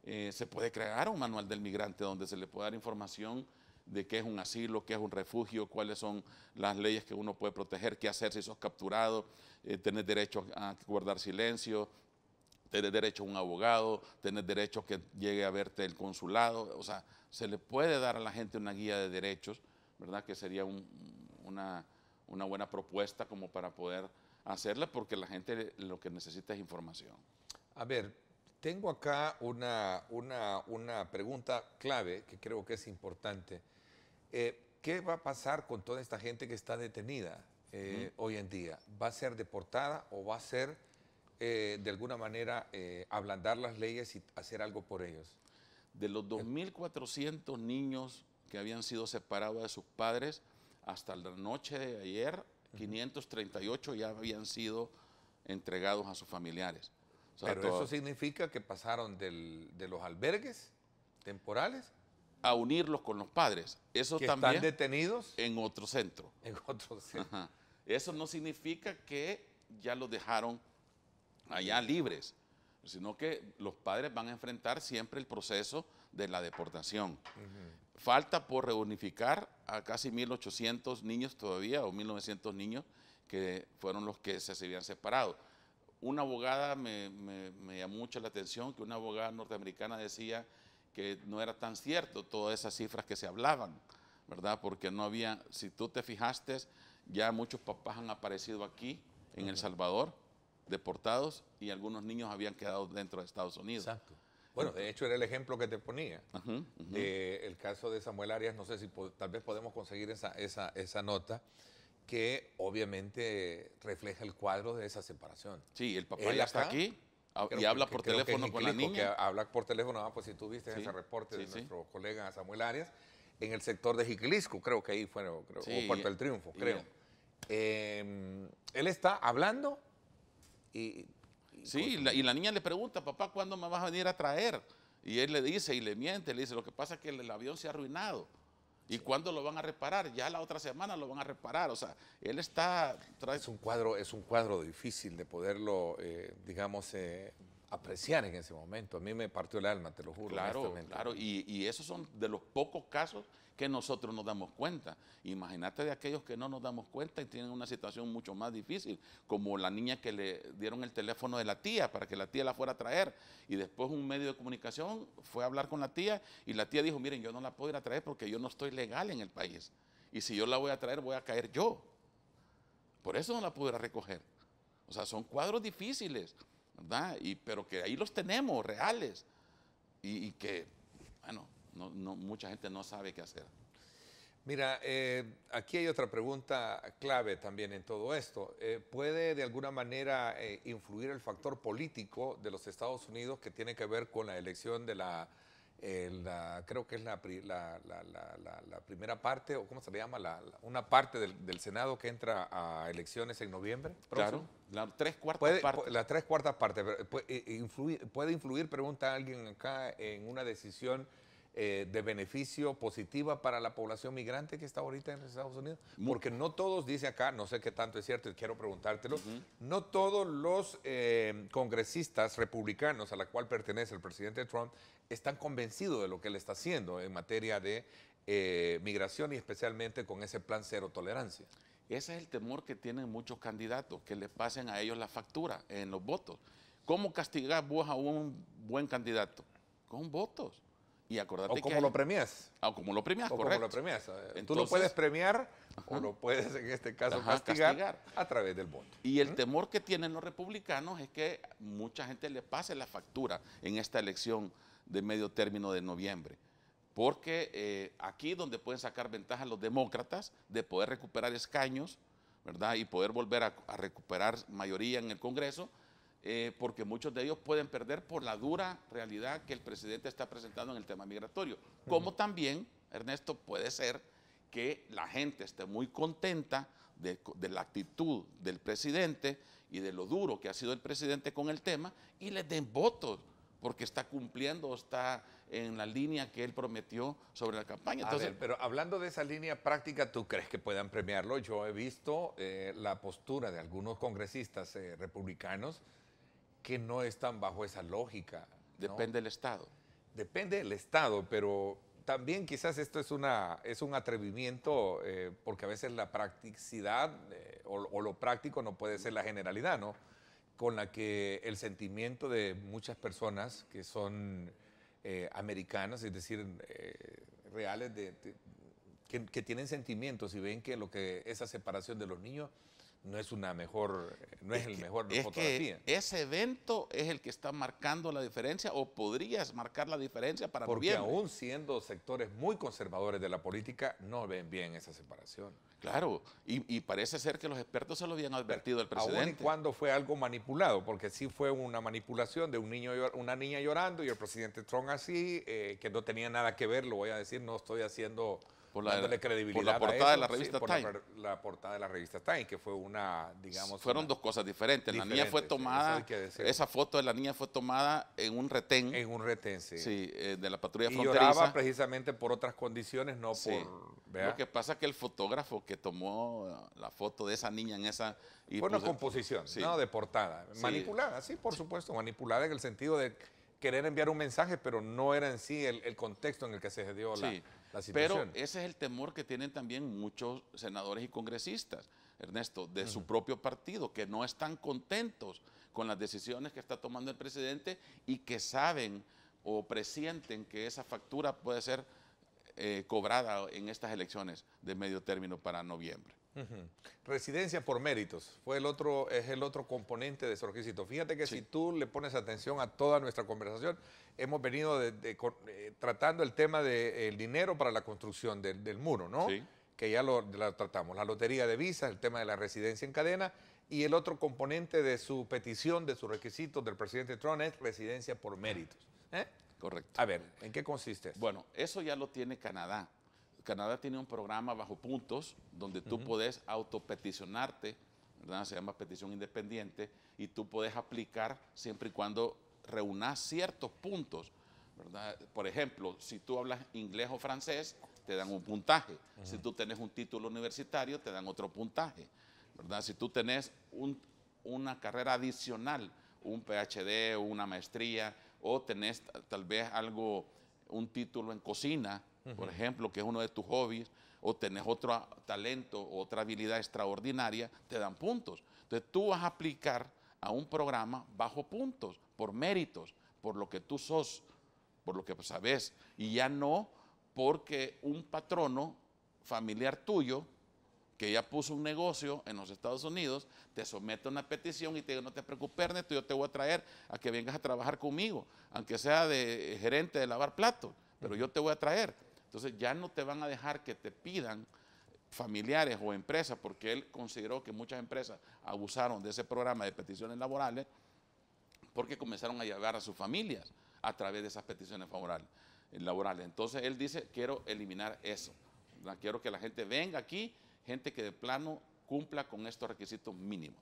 Se puede crear un manual del migrante donde se le puede dar información de qué es un asilo, qué es un refugio, cuáles son las leyes que uno puede proteger, qué hacer si sos capturado, tener derecho a guardar silencio, tener derecho a un abogado, tener derecho a que llegue a verte el consulado. O sea, se le puede dar a la gente una guía de derechos, ¿verdad? Que sería una buena propuesta como para poder hacerla, porque la gente lo que necesita es información. A ver, tengo acá una pregunta clave que creo que es importante. ¿Qué va a pasar con toda esta gente que está detenida hoy en día? ¿Va a ser deportada o va a ser de alguna manera ablandar las leyes y hacer algo por ellos? De los 2.400 niños que habían sido separados de sus padres, hasta la noche de ayer, 538 ya habían sido entregados a sus familiares. O sea, pero eso significa que pasaron de los albergues temporales a unirlos con los padres. Eso que también están detenidos en otro centro. En otro centro. Ajá. Eso no significa que ya los dejaron allá libres, sino que los padres van a enfrentar siempre el proceso de la deportación. Falta por reunificar a casi 1.800 niños todavía, o 1.900 niños que fueron los que se habían separado. Una abogada me llamó mucho la atención, que una abogada norteamericana decía que no era tan cierto todas esas cifras que se hablaban, ¿verdad? Porque no había, si tú te fijaste, ya muchos papás han aparecido aquí en El Salvador, deportados, y algunos niños habían quedado dentro de Estados Unidos. Exacto. Bueno, de hecho era el ejemplo que te ponía. El caso de Samuel Arias, no sé si tal vez podemos conseguir esa nota, que obviamente refleja el cuadro de esa separación. Sí, el papá ya está aquí y habla por teléfono con la niña. Que habla por teléfono, pues si tú viste ese reporte de nuestro colega Samuel Arias, en el sector de Jiquilisco, creo que ahí fue, o Puerto del Triunfo, creo. Él está hablando y la niña le pregunta, papá, ¿cuándo me vas a venir a traer? Y él le dice y le miente, le dice, lo que pasa es que el avión se ha arruinado. ¿Y cuándo lo van a reparar? Ya la otra semana lo van a reparar. O sea, él está... Es un cuadro difícil de poderlo, digamos, apreciar en ese momento. A mí me partió el alma, te lo juro. Claro, claro. Y esos son de los pocos casos que nosotros nos damos cuenta. Imagínate de aquellos que no nos damos cuenta y tienen una situación mucho más difícil, como la niña que le dieron el teléfono de la tía para que la tía la fuera a traer, y después un medio de comunicación fue a hablar con la tía y la tía dijo, miren, yo no la puedo ir a traer porque yo no estoy legal en el país, y si yo la voy a traer voy a caer yo. Por eso no la puedo ir a recoger. O sea, son cuadros difíciles, ¿verdad? Pero que ahí los tenemos, reales, y que, bueno, mucha gente no sabe qué hacer. Mira, aquí hay otra pregunta clave también en todo esto. ¿Puede de alguna manera influir el factor político de los Estados Unidos que tiene que ver con la elección de creo que es la primera parte, o cómo se le llama, una parte del Senado que entra a elecciones en noviembre próximo? Claro, la 3/4 parte. La 3/4 parte. ¿Puede influir, pregunta alguien acá, en una decisión de beneficio positiva para la población migrante que está ahorita en los Estados Unidos? Porque no todos, dice acá, no sé qué tanto es cierto y quiero preguntártelo, no todos los congresistas republicanos a la cual pertenece el presidente Trump están convencidos de lo que él está haciendo en materia de migración y especialmente con ese plan cero tolerancia. Ese es el temor que tienen muchos candidatos, que le pasen a ellos la factura en los votos. ¿Cómo castigar vos a un buen candidato? Con votos. Y acordate o como lo premias. Como lo premias, o correcto. Como lo premias. Entonces, tú lo puedes premiar o lo puedes, en este caso, castigar a través del voto. Y el temor que tienen los republicanos es que mucha gente le pase la factura en esta elección de medio término de noviembre. Porque aquí donde pueden sacar ventaja los demócratas de poder recuperar escaños, ¿verdad? Y poder volver a recuperar mayoría en el Congreso, porque muchos de ellos pueden perder por la dura realidad que el presidente está presentando en el tema migratorio. Como también, Ernesto, puede ser que la gente esté muy contenta de la actitud del presidente y de lo duro que ha sido el presidente con el tema y les den votos porque está cumpliendo, está en la línea que él prometió sobre la campaña. Entonces, pero hablando de esa línea práctica, ¿tú crees que puedan premiarlo? Yo he visto la postura de algunos congresistas republicanos que no están bajo esa lógica, ¿no? Depende del Estado. Depende del Estado, pero también quizás esto es un atrevimiento, porque a veces la practicidad o lo práctico no puede ser la generalidad, ¿no? Con la que el sentimiento de muchas personas que son americanas, es decir, reales, que tienen sentimientos y ven que esa separación de los niños no es el mejor fotografía. Que ese evento es el que está marcando la diferencia o podrías marcar la diferencia para noviembre. Porque aún siendo sectores muy conservadores de la política, no ven bien esa separación. Claro, y parece ser que los expertos se lo habían advertido al presidente. Aún y cuando fue algo manipulado, porque sí fue una manipulación de una niña llorando y el presidente Trump así, que no tenía nada que ver, lo voy a decir, no estoy haciendo... dándole credibilidad por la portada de la revista Time. Por la portada de la revista Time, que fue Fueron dos cosas diferentes. La niña fue tomada, esa foto de la niña fue tomada en un retén. En un retén, sí. Sí, de la patrulla y fronteriza. lloraba precisamente por otras condiciones, no sí. por... ¿vea? Lo que pasa es que el fotógrafo que tomó la foto de esa niña en esa... Fue una composición, sí. ¿no? De portada. Sí. Manipulada, sí, por supuesto. Manipulada en el sentido de querer enviar un mensaje, pero no era en sí el contexto en el que se dio la situación. Pero ese es el temor que tienen también muchos senadores y congresistas, Ernesto, de su propio partido, que no están contentos con las decisiones que está tomando el presidente y que saben o presienten que esa factura puede ser cobrada en estas elecciones de medio término para noviembre. Residencia por méritos es el otro componente de ese requisito. Fíjate que si tú le pones atención a toda nuestra conversación, hemos venido tratando el tema del dinero para la construcción del muro, ¿no? Sí. Que ya lo tratamos. La lotería de visas, el tema de la residencia en cadena, y el otro componente de su petición, de sus requisitos del presidente Trump es residencia por méritos. Correcto. A ver, ¿en qué consiste eso? Bueno, eso ya lo tiene Canadá. Canadá tiene un programa bajo puntos donde tú puedes autopeticionarte, ¿verdad? Se llama petición independiente, y tú puedes aplicar siempre y cuando reúnas ciertos puntos, ¿verdad? Por ejemplo, si tú hablas inglés o francés, te dan un puntaje. Si tú tenés un título universitario, te dan otro puntaje, ¿verdad? Si tú tenés una carrera adicional, un PhD o una maestría, o tenés tal vez un título en cocina, por ejemplo, que es uno de tus hobbies, o tenés otro talento, otra habilidad extraordinaria, te dan puntos. Entonces tú vas a aplicar a un programa bajo puntos, por méritos, por lo que tú sos, por lo que sabes, y ya no porque un patrono familiar tuyo que ya puso un negocio en los Estados Unidos, te somete a una petición y te dice, no te preocupes, Ernesto, yo te voy a traer a que vengas a trabajar conmigo, aunque sea de gerente de lavar platos, pero yo te voy a traer. Entonces ya no te van a dejar que te pidan familiares o empresas, porque él consideró que muchas empresas abusaron de ese programa de peticiones laborales porque comenzaron a llevar a sus familias a través de esas peticiones laborales. Entonces él dice, quiero eliminar eso, ¿verdad? Quiero que la gente venga aquí, gente que de plano cumpla con estos requisitos mínimos.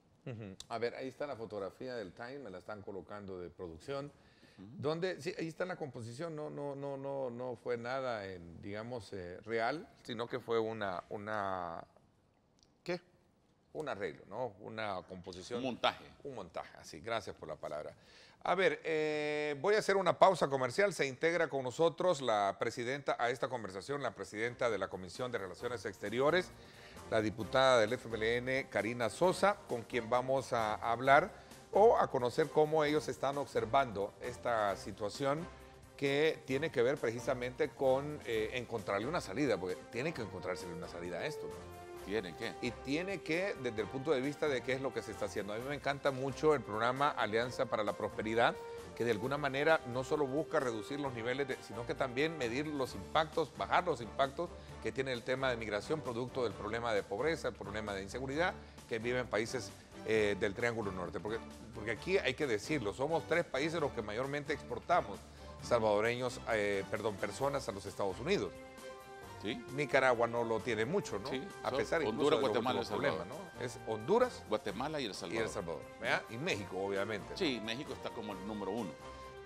A ver, ahí está la fotografía del Time, me la están colocando de producción. Donde, sí, ahí está la composición, no fue nada, digamos, real, sino que fue ¿qué? Un arreglo, ¿no? Una composición. Un montaje. Un montaje, así, gracias por la palabra. A ver, voy a hacer una pausa comercial, se integra con nosotros la presidenta a esta conversación, la presidenta de la Comisión de Relaciones Exteriores, la diputada del FMLN, Karina Sosa, con quien vamos a hablar o a conocer cómo ellos están observando esta situación que tiene que ver precisamente con encontrarle una salida, porque tiene que encontrarse una salida a esto, ¿no? ¿Tiene qué? Y tiene que, desde el punto de vista de qué es lo que se está haciendo. A mí me encanta mucho el programa Alianza para la Prosperidad, que de alguna manera no solo busca reducir los niveles, sino que también medir los impactos, bajar los impactos que tiene el tema de migración, producto del problema de pobreza, el problema de inseguridad que viven países del Triángulo Norte. Porque aquí hay que decirlo, somos 3 países los que mayormente exportamos personas a los Estados Unidos. ¿Sí? Nicaragua no lo tiene mucho, ¿no? Sí, a pesar de Honduras, Guatemala, El Salvador. ¿no? Es Honduras, Guatemala y El Salvador. y El Salvador, ¿verdad? Y México, obviamente. Sí, México está como el número 1.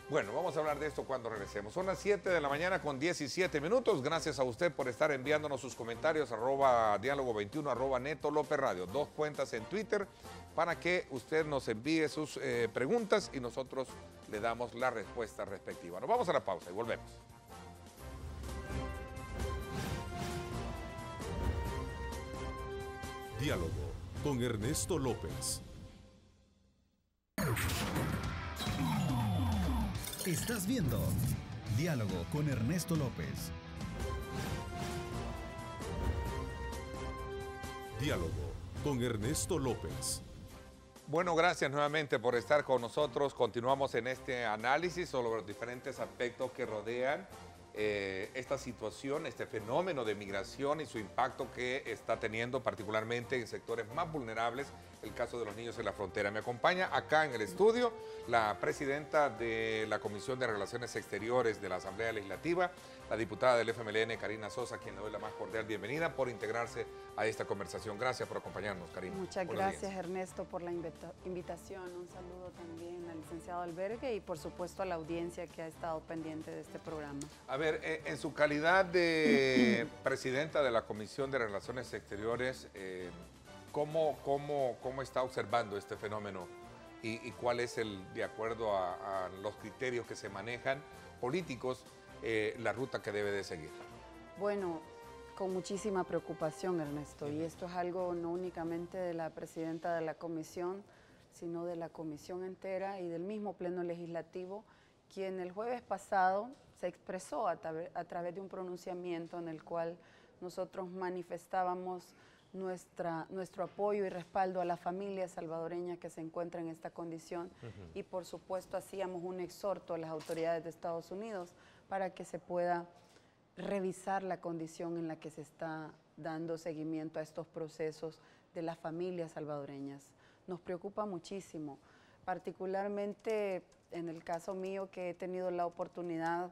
Bueno, vamos a hablar de esto cuando regresemos. Son las 7 de la mañana con 17 minutos. Gracias a usted por estar enviándonos sus comentarios, @diálogo21, @Neto López Radio. 2 cuentas en Twitter para que usted nos envíe sus preguntas y nosotros le damos la respuesta respectiva. Nos vamos a la pausa y volvemos. Diálogo con Ernesto López. Estás viendo Diálogo con Ernesto López. Diálogo con Ernesto López. Bueno, gracias nuevamente por estar con nosotros. Continuamos en este análisis sobre los diferentes aspectos que rodean esta situación, este fenómeno de migración y su impacto que está teniendo particularmente en sectores más vulnerables, el caso de los niños en la frontera. Me acompaña acá en el estudio la presidenta de la Comisión de Relaciones Exteriores de la Asamblea Legislativa, la diputada del FMLN, Karina Sosa, a quien le doy la más cordial bienvenida por integrarse a esta conversación. Gracias por acompañarnos, Karina. Muchas Buenos gracias, días. Ernesto, por la invitación. Un saludo también al licenciado Albergue y, por supuesto, a la audiencia que ha estado pendiente de este programa. A ver, en su calidad de presidenta de la Comisión de Relaciones Exteriores, ¿cómo está observando este fenómeno y cuál es, de acuerdo a los criterios que se manejan políticos, la ruta que debe de seguir? Bueno, con muchísima preocupación, Ernesto, y esto es algo no únicamente de la presidenta de la comisión, sino de la comisión entera y del mismo pleno legislativo, quien el jueves pasado se expresó a través de un pronunciamiento en el cual nosotros manifestábamos nuestro apoyo y respaldo a la familia salvadoreña que se encuentra en esta condición y por supuesto hacíamos un exhorto a las autoridades de Estados Unidos para que se pueda revisar la condición en la que se está dando seguimiento a estos procesos de las familias salvadoreñas. Nos preocupa muchísimo, particularmente en el caso mío que he tenido la oportunidad,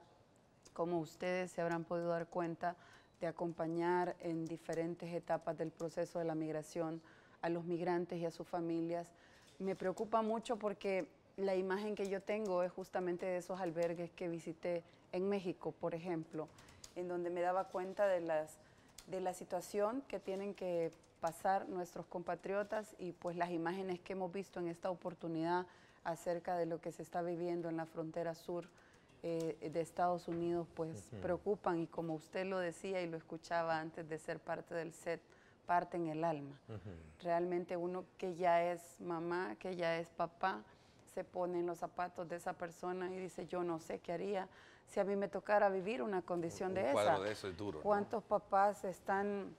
como ustedes se habrán podido dar cuenta, de acompañar en diferentes etapas del proceso de la migración a los migrantes y a sus familias. Me preocupa mucho porque la imagen que yo tengo es justamente de esos albergues que visité en México, por ejemplo, en donde me daba cuenta de la situación que tienen que pasar nuestros compatriotas y pues las imágenes que hemos visto en esta oportunidad acerca de lo que se está viviendo en la frontera sur de Estados Unidos, pues preocupan y como usted lo decía y lo escuchaba antes de ser parte del set, parten el alma. Realmente uno que ya es mamá, que ya es papá, se pone en los zapatos de esa persona y dice, yo no sé qué haría si a mí me tocara vivir una condición de esa. Un cuadro de eso es duro, ¿no? ¿Cuántos papás están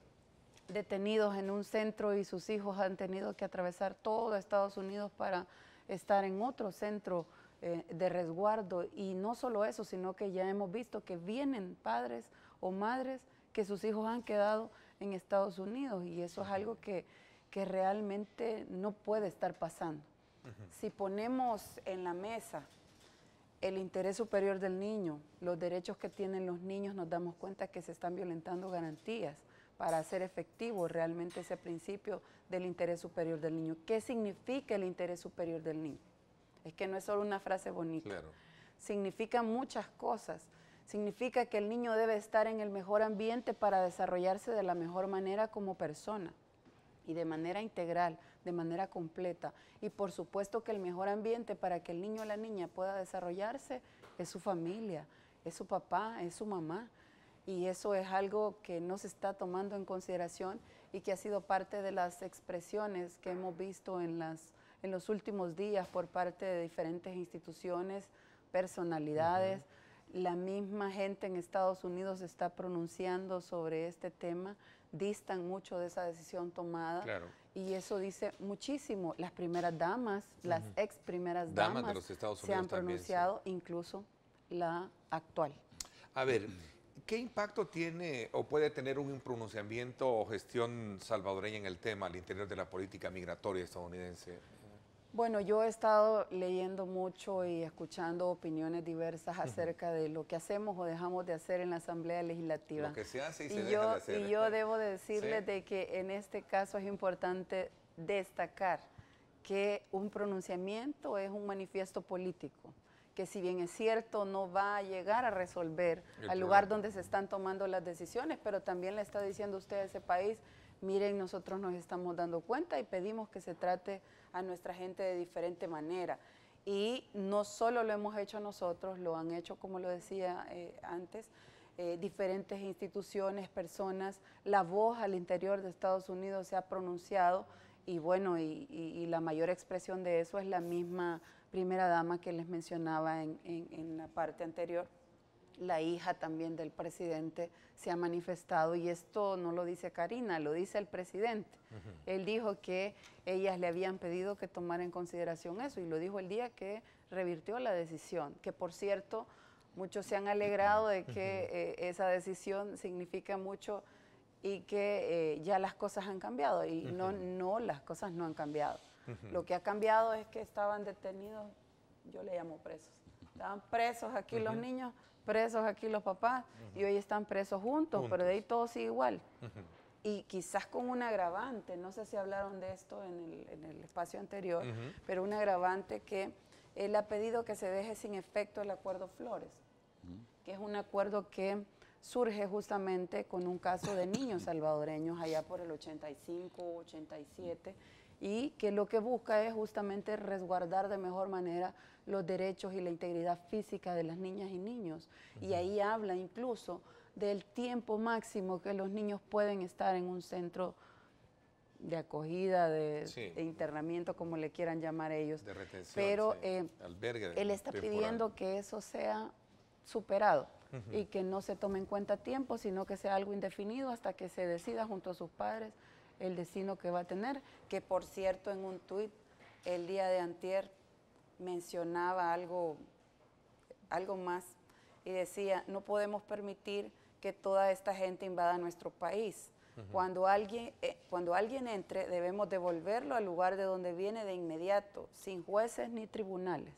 detenidos en un centro y sus hijos han tenido que atravesar todo Estados Unidos para estar en otro centro de resguardo? Y no solo eso, sino que ya hemos visto que vienen padres o madres que sus hijos han quedado en Estados Unidos y eso es algo que realmente no puede estar pasando. Si ponemos en la mesa el interés superior del niño, los derechos que tienen los niños, nos damos cuenta que se están violentando garantías para hacer efectivo realmente ese principio del interés superior del niño. ¿Qué significa el interés superior del niño? Es que no es solo una frase bonita. Claro. Significa muchas cosas. Significa que el niño debe estar en el mejor ambiente para desarrollarse de la mejor manera como persona y de manera integral, de manera completa. Y por supuesto que el mejor ambiente para que el niño o la niña pueda desarrollarse es su familia, es su papá, es su mamá. Y eso es algo que no se está tomando en consideración y que ha sido parte de las expresiones que hemos visto en los últimos días por parte de diferentes instituciones, personalidades. La misma gente en Estados Unidos está pronunciando sobre este tema, distan mucho de esa decisión tomada. Claro. Y eso dice muchísimo. Las primeras damas, las ex primeras damas de los Estados se Unidos han también, pronunciado, incluso la actual. A ver, ¿qué impacto tiene o puede tener un pronunciamiento o gestión salvadoreña en el tema al interior de la política migratoria estadounidense? Bueno, yo he estado leyendo mucho y escuchando opiniones diversas acerca de lo que hacemos o dejamos de hacer en la Asamblea Legislativa. Lo que se hace y se deja de hacer. Y yo debo de decirles ¿Sí? de que en este caso es importante destacar que un pronunciamiento es un manifiesto político, que si bien es cierto no va a llegar a resolver al lugar donde se están tomando las decisiones, pero también le está diciendo usted a ese país, miren, nosotros nos estamos dando cuenta y pedimos que se trate a nuestra gente de diferente manera. Y no solo lo hemos hecho nosotros, lo han hecho, como lo decía antes, diferentes instituciones, personas, la voz al interior de Estados Unidos se ha pronunciado y bueno, y la mayor expresión de eso es la misma primera dama que les mencionaba en la parte anterior. La hija también del presidente se ha manifestado y esto no lo dice Karina, lo dice el presidente. Él dijo que ellas le habían pedido que tomara en consideración eso y lo dijo el día que revirtió la decisión, que por cierto muchos se han alegrado de que esa decisión significa mucho y que ya las cosas han cambiado y no, las cosas no han cambiado. Lo que ha cambiado es que estaban detenidos, yo le llamo presos, estaban presos aquí los niños, presos aquí los papás y hoy están presos juntos, pero de ahí todo sigue igual. Y quizás con un agravante, no sé si hablaron de esto en el espacio anterior, pero un agravante que él ha pedido que se deje sin efecto el acuerdo Flores, que es un acuerdo que surge justamente con un caso de niños salvadoreños allá por el 85, 87, y que lo que busca es justamente resguardar de mejor manera los derechos y la integridad física de las niñas y niños. Y ahí habla incluso del tiempo máximo que los niños pueden estar en un centro de acogida, Sí. de internamiento, como le quieran llamar ellos. De retención, Pero sí. Albergue él está temporal. pidiendo que eso sea superado y que no se tome en cuenta tiempo, sino que sea algo indefinido hasta que se decida junto a sus padres el destino que va a tener, que por cierto en un tuit el día de antier mencionaba algo más y decía, no podemos permitir que toda esta gente invada nuestro país. Cuando alguien entre, debemos devolverlo al lugar de donde viene de inmediato, sin jueces ni tribunales.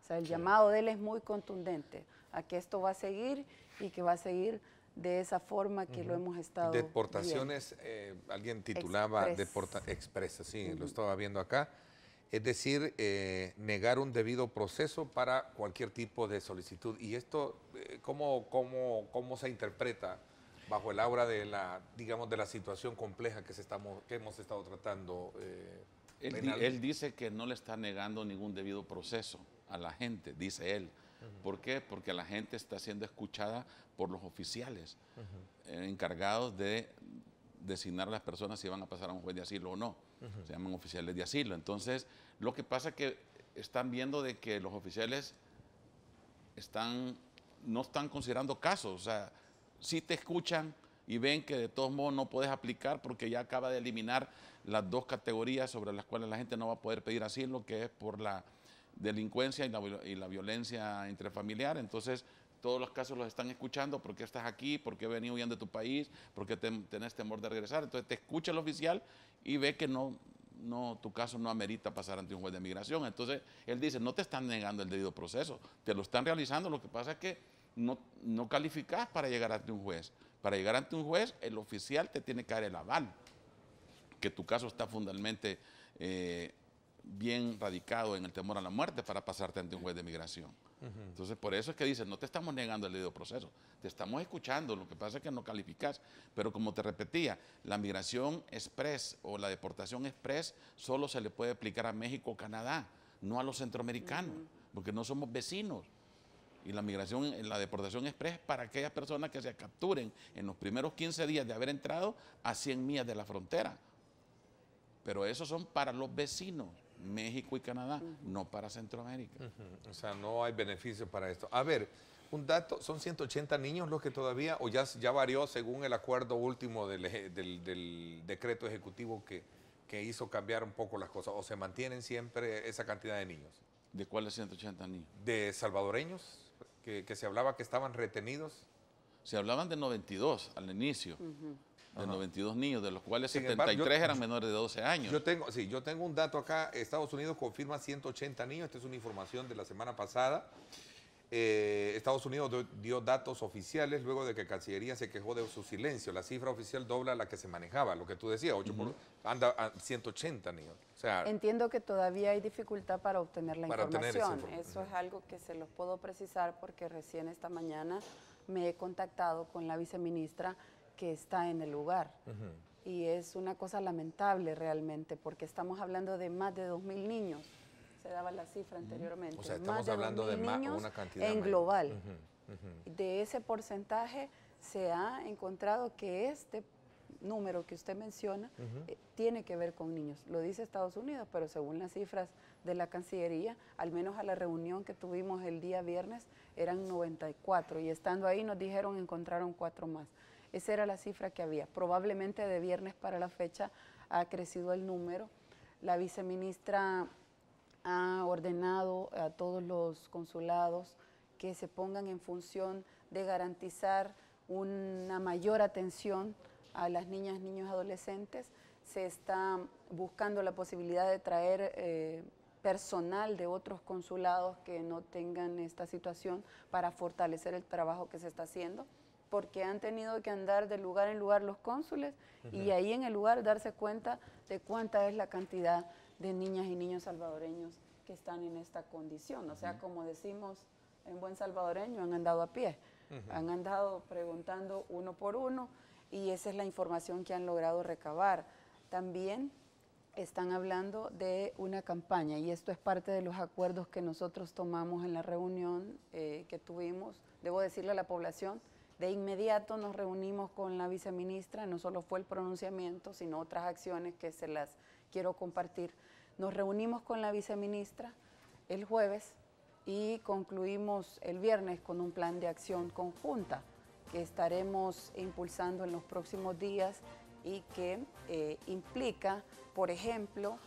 O sea, el llamado de él es muy contundente a que esto va a seguir y que va a seguir de esa forma que lo hemos estado Deportaciones, alguien titulaba expresa, sí, lo estaba viendo acá. Es decir, negar un debido proceso para cualquier tipo de solicitud. ¿Y esto cómo se interpreta bajo el aura de la, digamos, de la situación compleja que hemos estado tratando? Él dice que no le está negando ningún debido proceso a la gente, dice él. ¿Por qué? Porque la gente está siendo escuchada por los oficiales encargados de designar a las personas si van a pasar a un juez de asilo o no. Se llaman oficiales de asilo. Entonces, lo que pasa es que están viendo de que los oficiales no están considerando casos. O sea, sí te escuchan y ven que de todos modos no puedes aplicar porque ya acaba de eliminar las dos categorías sobre las cuales la gente no va a poder pedir asilo, que es por la delincuencia y la violencia intrafamiliar. Entonces, todos los casos los están escuchando. ¿Por qué estás aquí? ¿Por qué venís huyendo de tu país? ¿Por qué tenés temor de regresar? Entonces te escucha el oficial y ve que tu caso no amerita pasar ante un juez de migración. Entonces él dice, no te están negando el debido proceso, te lo están realizando. Lo que pasa es que no calificás para llegar ante un juez. Para llegar ante un juez, el oficial te tiene que dar el aval, que tu caso está fundamentalmente bien radicado en el temor a la muerte para pasarte ante un juez de migración. Entonces, por eso es que dicen, no te estamos negando el debido proceso, te estamos escuchando, lo que pasa es que no calificas. Pero como te repetía, la migración express o la deportación express solo se le puede aplicar a México o Canadá, no a los centroamericanos, porque no somos vecinos. Y la deportación express es para aquellas personas que se capturen en los primeros 15 días de haber entrado a 100 millas de la frontera. Pero esos son para los vecinos, México y Canadá, no para Centroamérica. O sea, no hay beneficio para esto. A ver, un dato, ¿son 180 niños los que todavía, o ya varió según el acuerdo último del decreto ejecutivo que hizo cambiar un poco las cosas, o se mantienen siempre esa cantidad de niños? ¿De cuáles 180 niños? ¿De salvadoreños que se hablaba que estaban retenidos? Se hablaban de 92 al inicio. De 92 niños, de los cuales Sin 73 embargo, eran menores de 12 años. Yo tengo un dato acá. Estados Unidos confirma 180 niños. Esta es una información de la semana pasada. Estados Unidos dio datos oficiales luego de que Cancillería se quejó de su silencio. La cifra oficial dobla la que se manejaba, lo que tú decías, anda a 180 niños. O sea, entiendo que todavía hay dificultad para obtener la información. esa información. Eso es algo que se los puedo precisar porque recién esta mañana me he contactado con la viceministra que está en el lugar. Y es una cosa lamentable realmente, porque estamos hablando de más de 2.000 niños. Se daba la cifra anteriormente. O sea, estamos hablando de una cantidad en mayor. global. De ese porcentaje se ha encontrado que este número que usted menciona tiene que ver con niños. Lo dice Estados Unidos, pero según las cifras de la Cancillería, al menos a la reunión que tuvimos el día viernes, eran 94. Y estando ahí nos dijeron encontraron 4 más. Esa era la cifra que había. Probablemente de viernes para la fecha ha crecido el número. La viceministra ha ordenado a todos los consulados que se pongan en función de garantizar una mayor atención a las niñas, niños, adolescentes. Se está buscando la posibilidad de traer personal de otros consulados que no tengan esta situación para fortalecer el trabajo que se está haciendo, porque han tenido que andar de lugar en lugar los cónsules y ahí en el lugar darse cuenta de cuánta es la cantidad de niñas y niños salvadoreños que están en esta condición. O sea, como decimos en buen salvadoreño, han andado a pie, han andado preguntando uno por uno y esa es la información que han logrado recabar. También están hablando de una campaña y esto es parte de los acuerdos que nosotros tomamos en la reunión que tuvimos. Debo decirle a la población De inmediato nos reunimos con la viceministra, no solo fue el pronunciamiento, sino otras acciones que se las quiero compartir. Nos reunimos con la viceministra el jueves y concluimos el viernes con un plan de acción conjunta que estaremos impulsando en los próximos días y que implica, por ejemplo,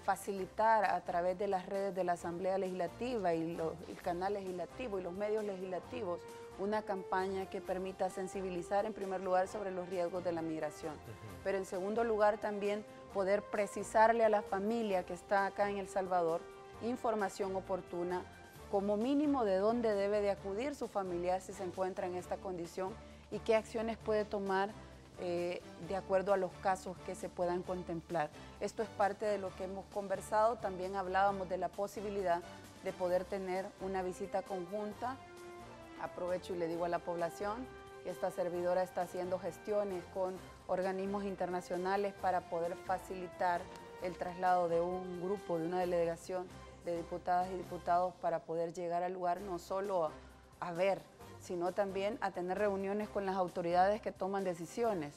facilitar a través de las redes de la Asamblea Legislativa y el canal legislativo y los medios legislativos una campaña que permita sensibilizar en primer lugar sobre los riesgos de la migración, pero en segundo lugar también poder precisarle a la familia que está acá en El Salvador información oportuna, como mínimo de dónde debe de acudir su familiar si se encuentra en esta condición y qué acciones puede tomar de acuerdo a los casos que se puedan contemplar. Esto es parte de lo que hemos conversado. También hablábamos de la posibilidad de poder tener una visita conjunta. Aprovecho y le digo a la población que esta servidora está haciendo gestiones con organismos internacionales para poder facilitar el traslado de un grupo, de una delegación de diputadas y diputados para poder llegar al lugar no solo a ver, sino también a tener reuniones con las autoridades que toman decisiones,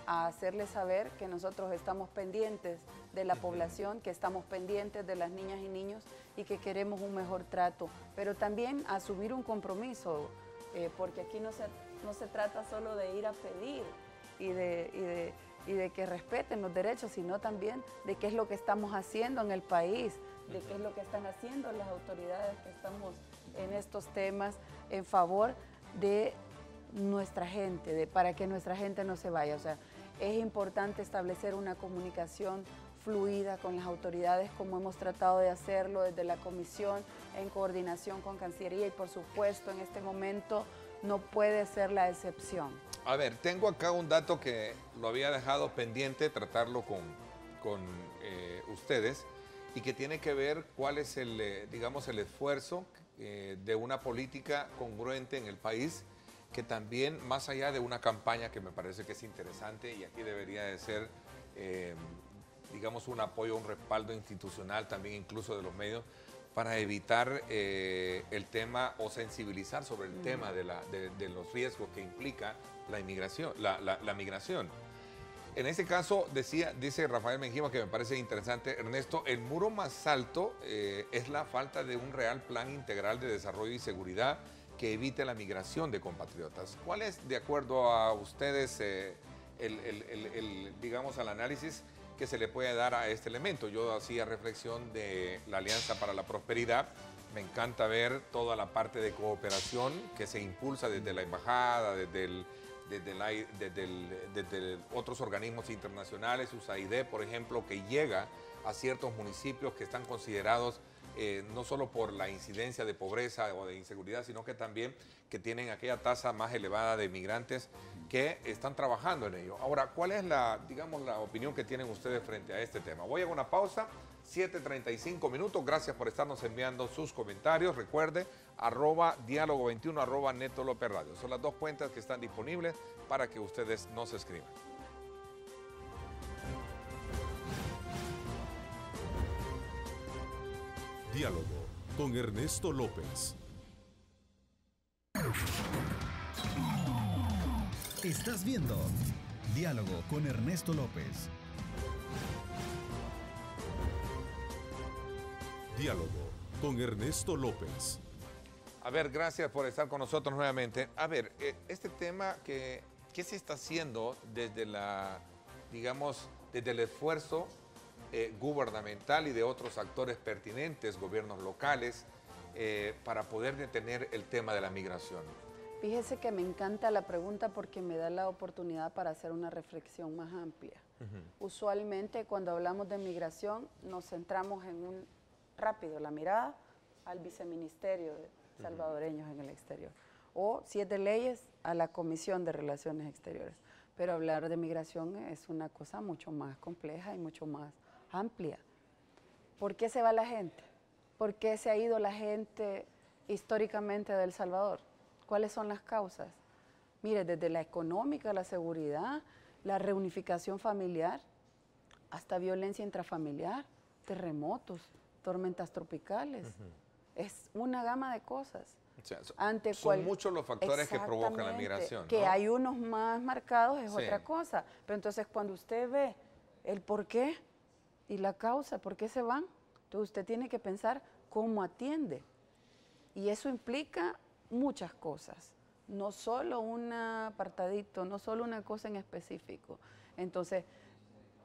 a hacerles saber que nosotros estamos pendientes de la población, que estamos pendientes de las niñas y niños y que queremos un mejor trato, pero también a asumir un compromiso, porque aquí no se trata solo de ir a pedir y de que respeten los derechos, sino también de qué es lo que estamos haciendo en el país, de qué es lo que están haciendo las autoridades que estamos en estos temas en favor de nuestra gente, para que nuestra gente no se vaya. O sea, es importante establecer una comunicación fluida con las autoridades como hemos tratado de hacerlo desde la comisión en coordinación con Cancillería y por supuesto en este momento no puede ser la excepción. A ver, tengo acá un dato que lo había dejado pendiente tratarlo con ustedes y que tiene que ver cuál es digamos, el esfuerzo de una política congruente en el país, que también, más allá de una campaña que me parece que es interesante y aquí debería de ser, digamos, un apoyo, un respaldo institucional también incluso de los medios, para evitar el tema o sensibilizar sobre el tema de los riesgos que implica la inmigración, la migración. En este caso, dice Rafael Mengíbar, que me parece interesante, Ernesto, el muro más alto es la falta de un real plan integral de desarrollo y seguridad que evite la migración de compatriotas. ¿Cuál es, de acuerdo a ustedes, digamos, al análisis que se le puede dar a este elemento? Yo hacía reflexión de la Alianza para la Prosperidad. Me encanta ver toda la parte de cooperación que se impulsa desde la embajada, desde otros organismos internacionales, USAID, por ejemplo, que llega a ciertos municipios que están considerados no solo por la incidencia de pobreza o de inseguridad, sino que también que tienen aquella tasa más elevada de migrantes que están trabajando en ello. Ahora, ¿cuál es digamos, la opinión que tienen ustedes frente a este tema? Voy a una pausa, 7:35 minutos. Gracias por estarnos enviando sus comentarios. Recuerde, @diálogo21, @Neto López Radio. Son las dos cuentas que están disponibles para que ustedes nos escriban. Diálogo con Ernesto López. Estás viendo Diálogo con Ernesto López. Diálogo con Ernesto López. A ver, gracias por estar con nosotros nuevamente. A ver, este tema ¿qué se está haciendo desde digamos, desde el esfuerzo gubernamental y de otros actores pertinentes, gobiernos locales, para poder detener el tema de la migración? Fíjese que me encanta la pregunta porque me da la oportunidad para hacer una reflexión más amplia. Usualmente cuando hablamos de migración nos centramos en rápido la mirada al viceministerio de salvadoreños en el exterior, o si es de leyes, a la Comisión de Relaciones Exteriores. Pero hablar de migración es una cosa mucho más compleja y mucho más amplia. ¿Por qué se va la gente? ¿Por qué se ha ido la gente históricamente de El Salvador? ¿Cuáles son las causas? Mire, desde la económica, la seguridad, la reunificación familiar, hasta violencia intrafamiliar, terremotos, tormentas tropicales. Es una gama de cosas. sea, ante son muchos los factores que provocan la migración, ¿no? Que hay unos más marcados es otra cosa. Pero entonces cuando usted ve el por qué y la causa, por qué se van, entonces usted tiene que pensar cómo atiende. Y eso implica muchas cosas, no solo un apartadito, no solo una cosa en específico. Entonces,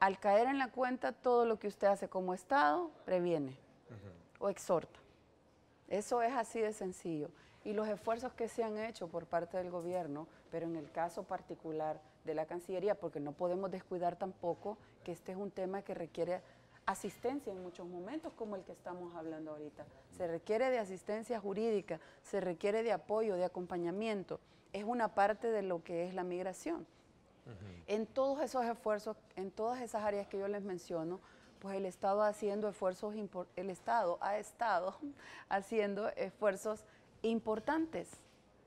al caer en la cuenta, todo lo que usted hace como Estado previene o exhorta. Eso es así de sencillo. Y los esfuerzos que se han hecho por parte del gobierno, pero en el caso particular de la Cancillería, porque no podemos descuidar tampoco que este es un tema que requiere asistencia en muchos momentos, como el que estamos hablando ahorita. Se requiere de asistencia jurídica, se requiere de apoyo, de acompañamiento. Es una parte de lo que es la migración. En todos esos esfuerzos, en todas esas áreas que yo les menciono, pues el Estado haciendo esfuerzos, el Estado ha estado haciendo esfuerzos importantes,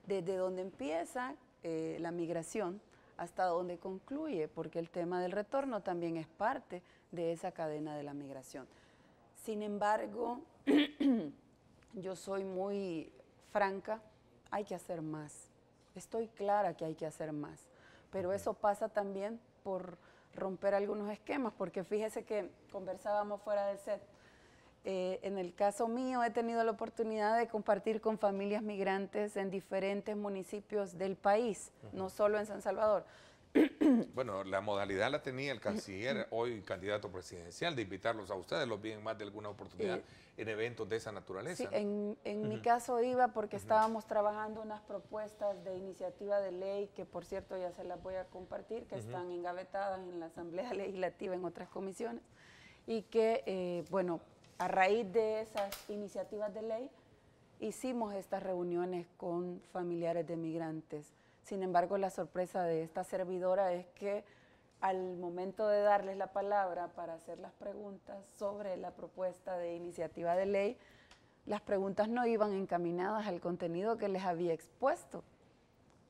desde donde empieza la migración hasta donde concluye, porque el tema del retorno también es parte de esa cadena de la migración. Sin embargo, yo soy muy franca, hay que hacer más. Estoy clara que hay que hacer más, pero eso pasa también por romper algunos esquemas, porque fíjese que conversábamos fuera del set. En el caso mío he tenido la oportunidad de compartir con familias migrantes en diferentes municipios del país, no solo en San Salvador. Bueno, la modalidad la tenía el canciller, hoy candidato presidencial, de invitarlos a ustedes, los vi en más de alguna oportunidad en eventos de esa naturaleza. Sí, en mi caso iba porque estábamos trabajando unas propuestas de iniciativa de ley, que por cierto ya se las voy a compartir, que están engavetadas en la Asamblea Legislativa, en otras comisiones, y que, bueno, a raíz de esas iniciativas de ley, hicimos estas reuniones con familiares de migrantes. Sin embargo, la sorpresa de esta servidora es que al momento de darles la palabra para hacer las preguntas sobre la propuesta de iniciativa de ley, las preguntas no iban encaminadas al contenido que les había expuesto,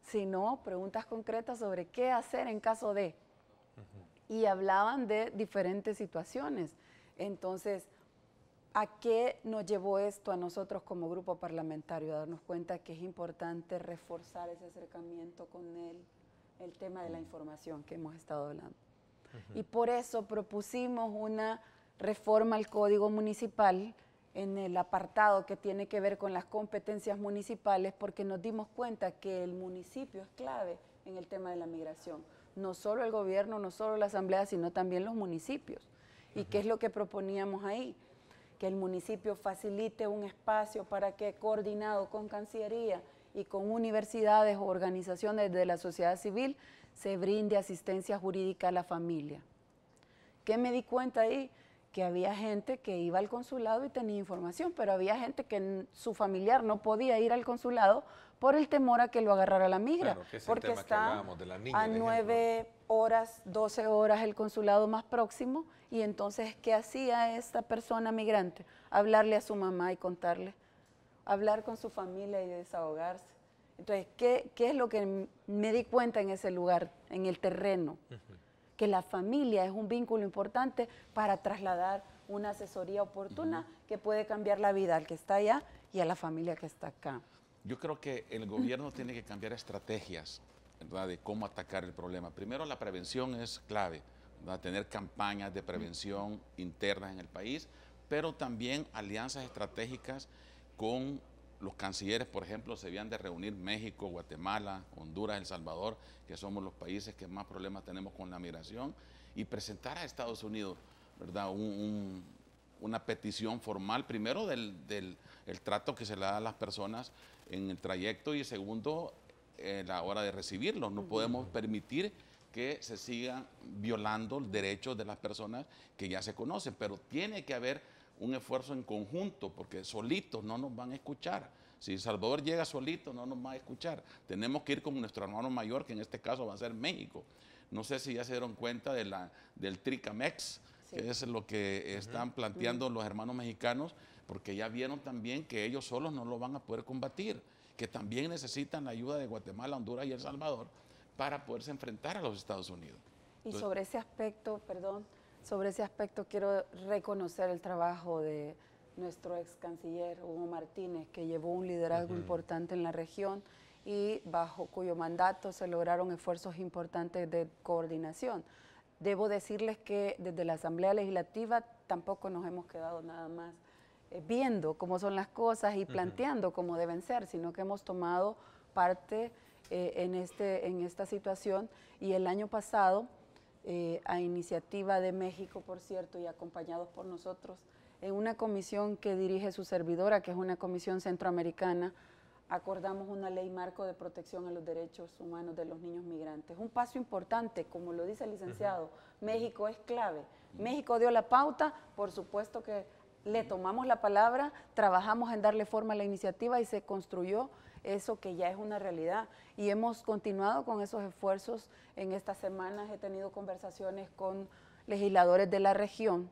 sino preguntas concretas sobre qué hacer en caso de. Y hablaban de diferentes situaciones. Entonces, ¿a qué nos llevó esto a nosotros como grupo parlamentario? A darnos cuenta que es importante reforzar ese acercamiento con el tema de la información que hemos estado hablando. Y por eso propusimos una reforma al Código Municipal en el apartado que tiene que ver con las competencias municipales, porque nos dimos cuenta que el municipio es clave en el tema de la migración. No solo el gobierno, no solo la asamblea, sino también los municipios. ¿Y qué es lo que proponíamos ahí? Que el municipio facilite un espacio para que, coordinado con Cancillería y con universidades o organizaciones de la sociedad civil, se brinde asistencia jurídica a la familia. ¿Qué me di cuenta ahí? Que había gente que iba al consulado y tenía información, pero había gente que su familiar no podía ir al consulado por el temor a que lo agarrara la migra, claro, que es porque el tema está de la niña, a 9 horas, 12 horas el consulado más próximo, y entonces, ¿qué hacía esta persona migrante? Hablarle a su mamá y contarle, hablar con su familia y desahogarse. Entonces, ¿qué es lo que me di cuenta en ese lugar, en el terreno? Que la familia es un vínculo importante para trasladar una asesoría oportuna que puede cambiar la vida al que está allá y a la familia que está acá. Yo creo que el gobierno tiene que cambiar estrategias, ¿verdad?, de cómo atacar el problema. Primero, la prevención es clave, ¿verdad?, tener campañas de prevención internas en el país, pero también alianzas estratégicas con los cancilleres. Por ejemplo, se habían de reunir México, Guatemala, Honduras, El Salvador, que somos los países que más problemas tenemos con la migración, y presentar a Estados Unidos, ¿verdad?, una petición formal, primero del trato que se le da a las personas en el trayecto, y segundo, la hora de recibirlos. No podemos permitir que se sigan violando derechos de las personas que ya se conocen, pero tiene que haber un esfuerzo en conjunto, porque solitos no nos van a escuchar. Si El Salvador llega solito, no nos va a escuchar. Tenemos que ir con nuestro hermano mayor, que en este caso va a ser México. No sé si ya se dieron cuenta del TRICAMEX, sí, que es lo que están planteando los hermanos mexicanos, porque ya vieron también que ellos solos no lo van a poder combatir, que también necesitan la ayuda de Guatemala, Honduras y El Salvador para poderse enfrentar a los Estados Unidos. Y entonces, sobre ese aspecto, perdón, sobre ese aspecto quiero reconocer el trabajo de nuestro ex canciller Hugo Martínez, que llevó un liderazgo importante en la región y bajo cuyo mandato se lograron esfuerzos importantes de coordinación. Debo decirles que desde la Asamblea Legislativa tampoco nos hemos quedado nada más viendo cómo son las cosas y planteando cómo deben ser, sino que hemos tomado parte en esta situación, y el año pasado, a iniciativa de México, por cierto, y acompañados por nosotros, en una comisión que dirige su servidora, que es una comisión centroamericana, acordamos una ley marco de protección a los derechos humanos de los niños migrantes. Un paso importante, como lo dice el licenciado, México es clave. México dio la pauta, por supuesto que le tomamos la palabra, trabajamos en darle forma a la iniciativa y se construyó eso que ya es una realidad. Y hemos continuado con esos esfuerzos. En estas semanas he tenido conversaciones con legisladores de la región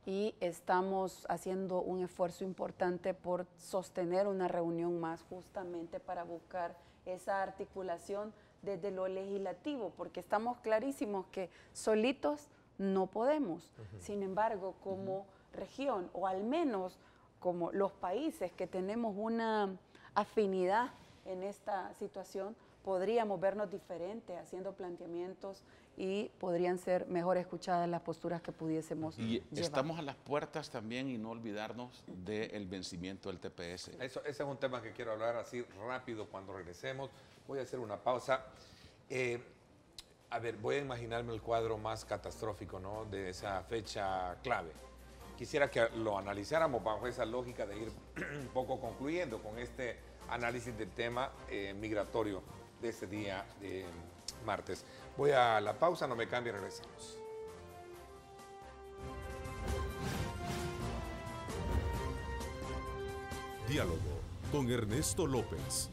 y estamos haciendo un esfuerzo importante por sostener una reunión más, justamente para buscar esa articulación desde lo legislativo, porque estamos clarísimos que solitos no podemos. Sin embargo, como región, o al menos como los países que tenemos una afinidad en esta situación, podríamos vernos diferentes haciendo planteamientos y podrían ser mejor escuchadas las posturas que pudiésemos llevar. Estamos a las puertas también, y no olvidarnos del vencimiento del TPS. Ese es un tema que quiero hablar así rápido cuando regresemos. Voy a hacer una pausa. A ver, voy a imaginarme el cuadro más catastrófico, ¿no?, de esa fecha clave. Quisiera que lo analizáramos bajo esa lógica de ir un poco concluyendo con este análisis del tema migratorio de este día martes. Voy a la pausa, no me cambie, regresamos. Diálogo con Ernesto López.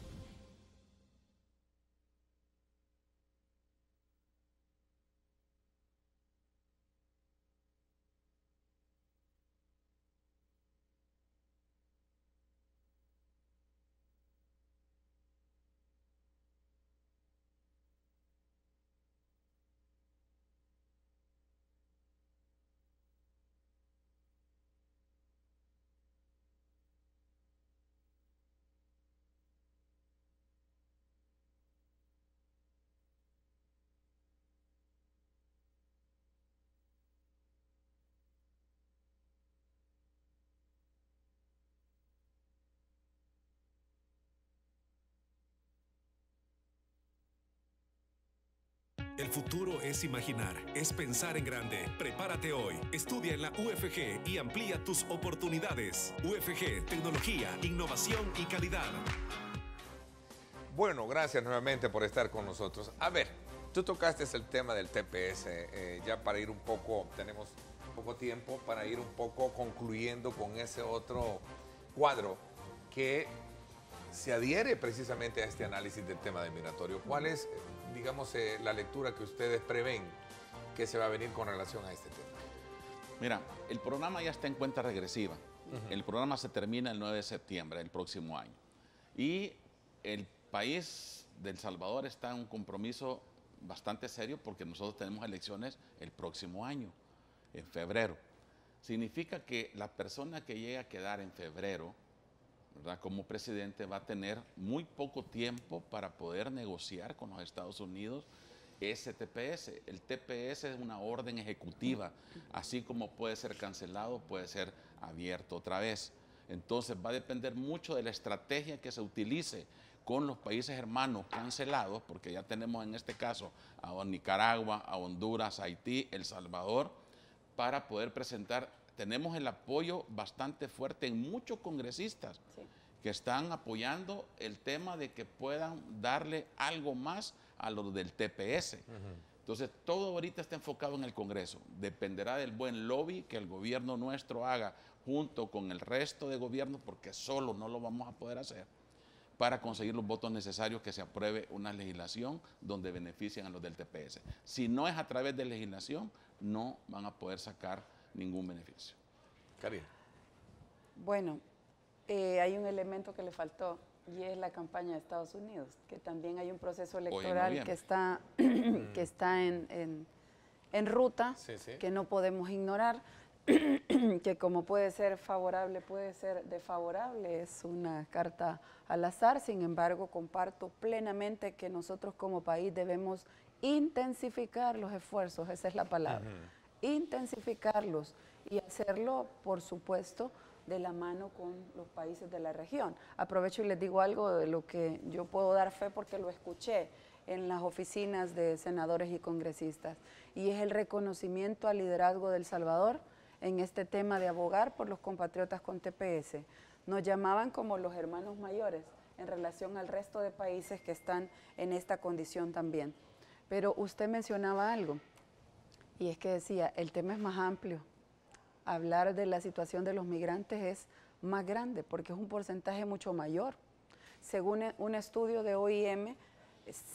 El futuro es imaginar, es pensar en grande. Prepárate hoy, estudia en la UFG y amplía tus oportunidades. UFG, tecnología, innovación y calidad. Bueno, gracias nuevamente por estar con nosotros. A ver, tú tocaste el tema del TPS, ya para ir un poco, tenemos poco tiempo para ir un poco concluyendo con ese otro cuadro que se adhiere precisamente a este análisis del tema de migratorio. ¿Cuál es, digamos, la lectura que ustedes prevén que se va a venir con relación a este tema? Mira, el programa ya está en cuenta regresiva. El programa se termina el 9 de septiembre del próximo año. Y el país de El Salvador está en un compromiso bastante serio, porque nosotros tenemos elecciones el próximo año, en febrero. Significa que la persona que llegue a quedar en febrero, ¿verdad?, como presidente, va a tener muy poco tiempo para poder negociar con los Estados Unidos ese TPS. El TPS es una orden ejecutiva, así como puede ser cancelado, puede ser abierto otra vez. Entonces va a depender mucho de la estrategia que se utilice con los países hermanos cancelados, porque ya tenemos en este caso a Nicaragua, a Honduras, a Haití, El Salvador, para poder presentar. Tenemos el apoyo bastante fuerte en muchos congresistas que están apoyando el tema de que puedan darle algo más a lo del TPS. Entonces, todo ahorita está enfocado en el Congreso. Dependerá del buen lobby que el gobierno nuestro haga junto con el resto de gobiernos, porque solo no lo vamos a poder hacer, para conseguir los votos necesarios que se apruebe una legislación donde beneficien a los del TPS. Si no es a través de legislación, no van a poder sacar ningún beneficio. Karina. Bueno, hay un elemento que le faltó, y es la campaña de Estados Unidos, que también hay un proceso electoral que está, en ruta, que no podemos ignorar. que como puede ser favorable, puede ser desfavorable, es una carta al azar. Sin embargo, comparto plenamente que nosotros como país debemos intensificar los esfuerzos, esa es la palabra, intensificarlos y hacerlo, por supuesto, de la mano con los países de la región. Aprovecho y les digo algo de lo que yo puedo dar fe porque lo escuché en las oficinas de senadores y congresistas, y es el reconocimiento al liderazgo de El Salvador en este tema de abogar por los compatriotas con TPS. Nos llamaban como los hermanos mayores en relación al resto de países que están en esta condición también. Pero usted mencionaba algo, y es que decía, el tema es más amplio. Hablar de la situación de los migrantes es más grande porque es un porcentaje mucho mayor. Según un estudio de OIM,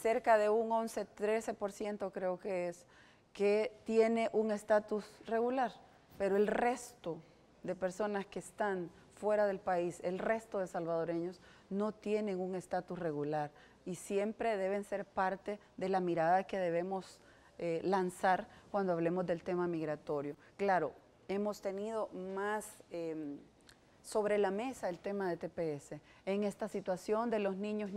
cerca de un 11-13% creo que es, que tiene un estatus regular, pero el resto de personas que están fuera del país, el resto de salvadoreños, no tienen un estatus regular y siempre deben ser parte de la mirada que debemos lanzar cuando hablemos del tema migratorio. Claro, hemos tenido más sobre la mesa el tema de TPS. En esta situación de los niños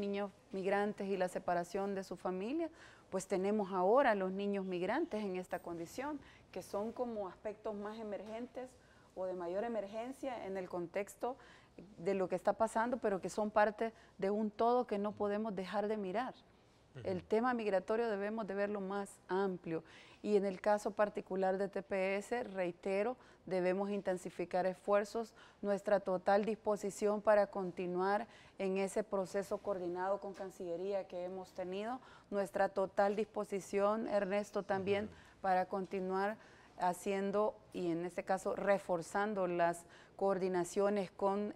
migrantes y la separación de su familia, pues tenemos ahora a los niños migrantes en esta condición, que son como aspectos más emergentes o de mayor emergencia en el contexto de lo que está pasando, pero que son parte de un todo que no podemos dejar de mirar. El tema migratorio debemos de verlo más amplio y en el caso particular de TPS, reitero, debemos intensificar esfuerzos, nuestra total disposición para continuar en ese proceso coordinado con Cancillería que hemos tenido, nuestra total disposición, Ernesto, también para continuar haciendo y en este caso reforzando las coordinaciones con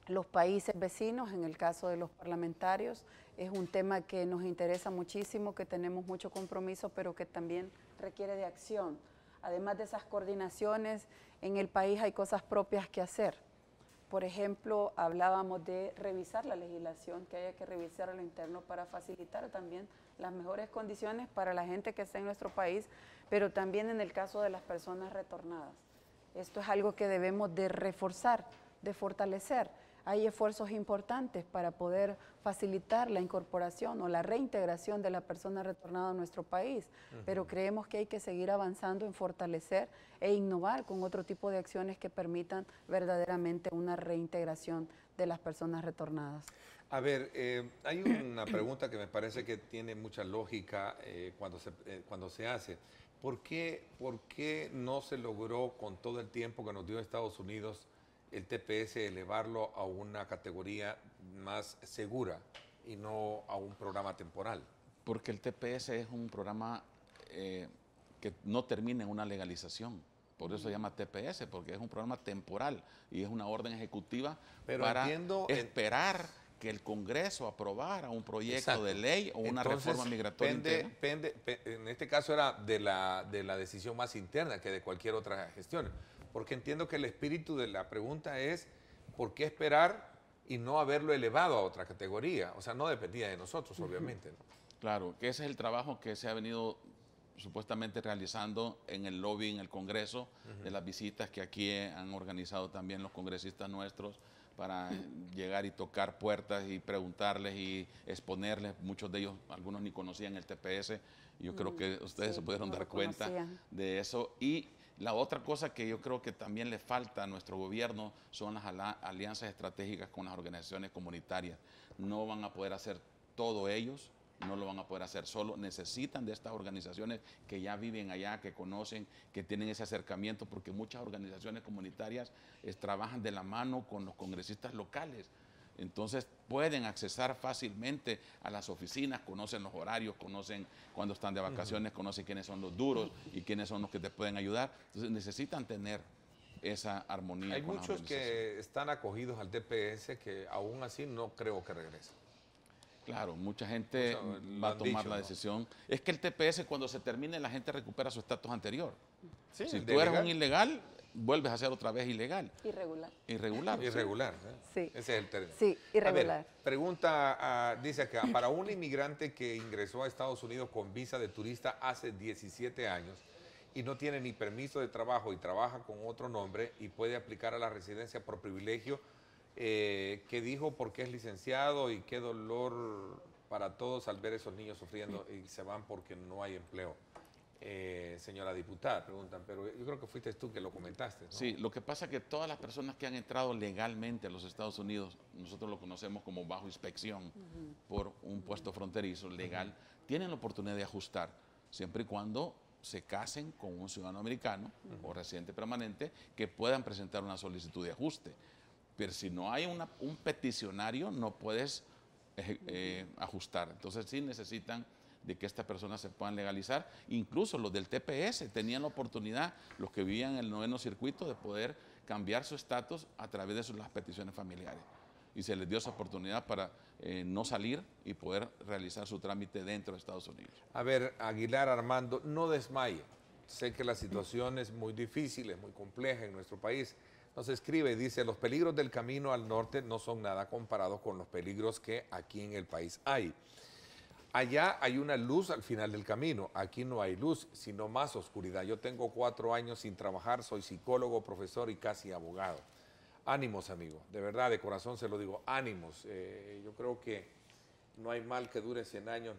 los países vecinos, en el caso de los parlamentarios. Es un tema que nos interesa muchísimo, que tenemos mucho compromiso, pero que también requiere de acción. Además de esas coordinaciones, en el país hay cosas propias que hacer. Por ejemplo, hablábamos de revisar la legislación, que haya que revisar a lo interno para facilitar también las mejores condiciones para la gente que está en nuestro país, pero también en el caso de las personas retornadas. Esto es algo que debemos de reforzar, de fortalecer. Hay esfuerzos importantes para poder facilitar la incorporación o la reintegración de la persona retornada a nuestro país, pero creemos que hay que seguir avanzando en fortalecer e innovar con otro tipo de acciones que permitan verdaderamente una reintegración de las personas retornadas. A ver, hay una pregunta que me parece que tiene mucha lógica cuando se hace. ¿Por qué no se logró con todo el tiempo que nos dio Estados Unidos el TPS elevarlo a una categoría más segura y no a un programa temporal? Porque el TPS es un programa que no termina en una legalización. Por eso se llama TPS, porque es un programa temporal y es una orden ejecutiva. Pero para esperar que el Congreso aprobara un proyecto de ley o una reforma migratoria interna. En este caso era de la decisión más interna que de cualquier otra gestión. Porque entiendo que el espíritu de la pregunta es ¿por qué esperar y no haberlo elevado a otra categoría? O sea, no dependía de nosotros, obviamente, ¿no? Claro, que ese es el trabajo que se ha venido supuestamente realizando en el lobby, en el Congreso, de las visitas que aquí han organizado también los congresistas nuestros para llegar y tocar puertas y preguntarles y exponerles. Muchos de ellos, algunos ni conocían el TPS. Yo creo que ustedes se pudieron dar cuenta de eso. Y la otra cosa que yo creo que también le falta a nuestro gobierno son las alianzas estratégicas con las organizaciones comunitarias. No van a poder hacer todo ellos, no lo van a poder hacer solo. Necesitan de estas organizaciones que ya viven allá, que conocen, que tienen ese acercamiento, porque muchas organizaciones comunitarias trabajan de la mano con los congresistas locales. Entonces pueden accesar fácilmente a las oficinas, conocen los horarios, conocen cuándo están de vacaciones, conocen quiénes son los duros y quiénes son los que te pueden ayudar. Entonces necesitan tener esa armonía. Hay muchos que están acogidos al TPS que aún así no creo que regresen. Claro, mucha gente va a tomar la decisión. Es que el TPS cuando se termine la gente recupera su estatus anterior. Sí, si tú eres un ilegal, vuelves a ser otra vez ilegal. Irregular. Irregular. Sí. Ese es el término. Sí, irregular. A ver, pregunta, dice acá, para un inmigrante que ingresó a Estados Unidos con visa de turista hace 17 años y no tiene ni permiso de trabajo y trabaja con otro nombre y puede aplicar a la residencia por privilegio, que dijo porque es licenciado y qué dolor para todos al ver esos niños sufriendo y se van porque no hay empleo. Señora diputada, preguntan, pero yo creo que fuiste tú que lo comentaste, ¿no? Sí, lo que pasa es que todas las personas que han entrado legalmente a los Estados Unidos, nosotros lo conocemos como bajo inspección por un puesto fronterizo legal, tienen la oportunidad de ajustar, siempre y cuando se casen con un ciudadano americano o residente permanente que puedan presentar una solicitud de ajuste. Pero si no hay un peticionario, no puedes ajustar. Entonces sí necesitan de que estas personas se puedan legalizar. Incluso los del TPS tenían la oportunidad, los que vivían en el 9º circuito, de poder cambiar su estatus a través de las peticiones familiares. Y se les dio esa oportunidad para no salir y poder realizar su trámite dentro de Estados Unidos. A ver, Aguilar Armando, no desmaye. Sé que la situación es muy difícil, es muy compleja en nuestro país. Nos escribe, dice, los peligros del camino al norte no son nada comparados con los peligros que aquí en el país hay. Allá hay una luz al final del camino, aquí no hay luz, sino más oscuridad. Yo tengo 4 años sin trabajar, soy psicólogo, profesor y casi abogado. Ánimos, amigo, de verdad, de corazón se lo digo, ánimos. Yo creo que no hay mal que dure 100 años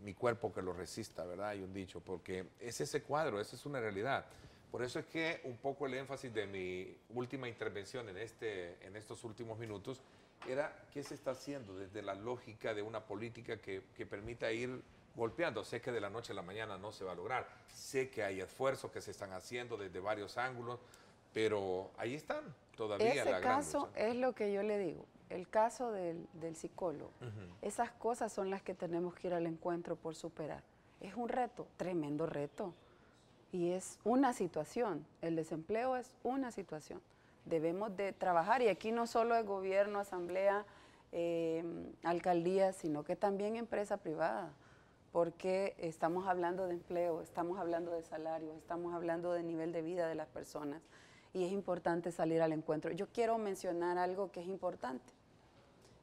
ni cuerpo que lo resista, ¿verdad? Hay un dicho, porque es ese cuadro, esa es una realidad. Por eso es que un poco el énfasis de mi última intervención en estos últimos minutos era qué se está haciendo desde la lógica de una política que permita ir golpeando. Sé que de la noche a la mañana no se va a lograr, sé que hay esfuerzos que se están haciendo desde varios ángulos, pero ahí están todavía. Ese la gran caso lucha. es lo que yo le digo, el caso del psicólogo. Esas cosas son las que tenemos que ir al encuentro por superar. Es un reto, tremendo reto. Y es una situación, el desempleo es una situación. Debemos de trabajar, y aquí no solo es gobierno, asamblea, alcaldía, sino que también empresa privada, porque estamos hablando de empleo, estamos hablando de salarios, estamos hablando de nivel de vida de las personas, y es importante salir al encuentro. Yo quiero mencionar algo que es importante,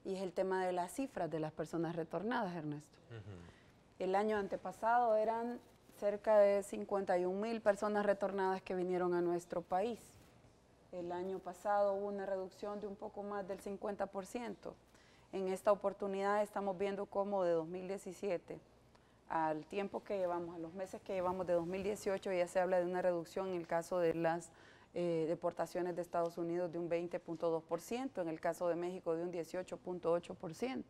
y es el tema de las cifras de las personas retornadas, Ernesto. El año antepasado eran cerca de 51,000 personas retornadas que vinieron a nuestro país. El año pasado hubo una reducción de un poco más del 50%. En esta oportunidad estamos viendo cómo de 2017 al tiempo que llevamos, a los meses que llevamos de 2018, ya se habla de una reducción en el caso de las deportaciones de Estados Unidos de un 20.2%, en el caso de México de un 18.8%.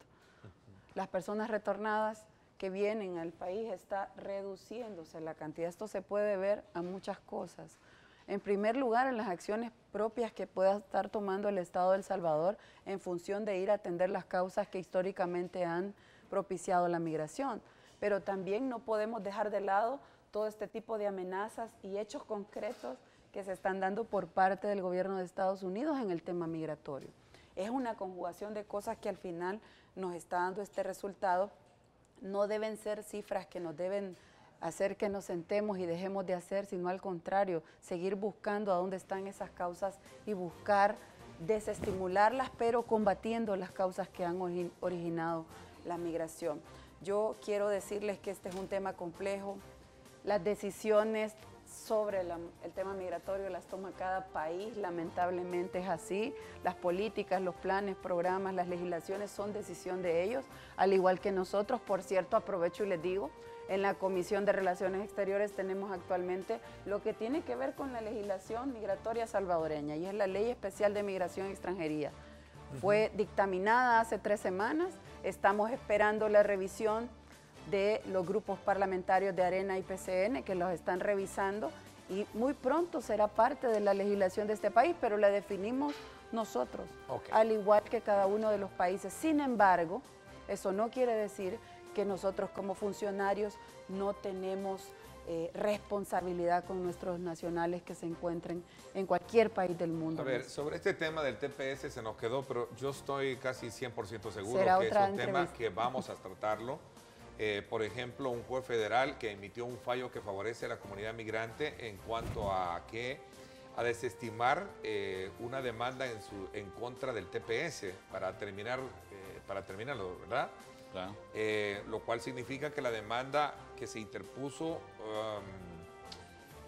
Las personas retornadas que vienen al país está reduciéndose la cantidad. Esto se puede ver a muchas cosas. En primer lugar, en las acciones propias que pueda estar tomando el Estado de El Salvador en función de ir a atender las causas que históricamente han propiciado la migración. Pero también no podemos dejar de lado todo este tipo de amenazas y hechos concretos que se están dando por parte del gobierno de Estados Unidos en el tema migratorio. Es una conjugación de cosas que al final nos está dando este resultado. No deben ser cifras que nos deben hacer que nos sentemos y dejemos de hacer, sino al contrario, seguir buscando a dónde están esas causas y buscar desestimularlas, pero combatiendo las causas que han originado la migración. Yo quiero decirles que este es un tema complejo. Las decisiones sobre el tema migratorio las toma cada país, lamentablemente es así. Las políticas, los planes, programas, las legislaciones son decisión de ellos, al igual que nosotros. Por cierto, aprovecho y les digo, en la Comisión de Relaciones Exteriores tenemos actualmente lo que tiene que ver con la legislación migratoria salvadoreña, y es la Ley Especial de Migración y Extranjería. Fue dictaminada hace 3 semanas, estamos esperando la revisión de los grupos parlamentarios de Arena y PCN, que los están revisando, y muy pronto será parte de la legislación de este país, pero la definimos nosotros, al igual que cada uno de los países. Sin embargo, eso no quiere decir que nosotros como funcionarios no tenemos responsabilidad con nuestros nacionales que se encuentren en cualquier país del mundo. A ver, sobre este tema del TPS se nos quedó, pero yo estoy casi 100% seguro Será que es otra un tema entrevista. que vamos a tratarlo. Por ejemplo, un juez federal que emitió un fallo que favorece a la comunidad migrante en cuanto a desestimar una demanda en contra del TPS para terminarlo, ¿verdad? Claro. Lo cual significa que la demanda que se interpuso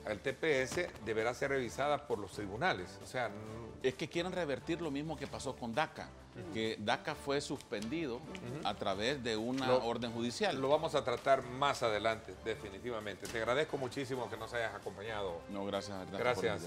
al TPS deberá ser revisada por los tribunales. O sea, es que quieren revertir lo mismo que pasó con DACA, que DACA fue suspendido a través de una orden judicial. Lo vamos a tratar más adelante, definitivamente. Te agradezco muchísimo que nos hayas acompañado. No, gracias. Gracias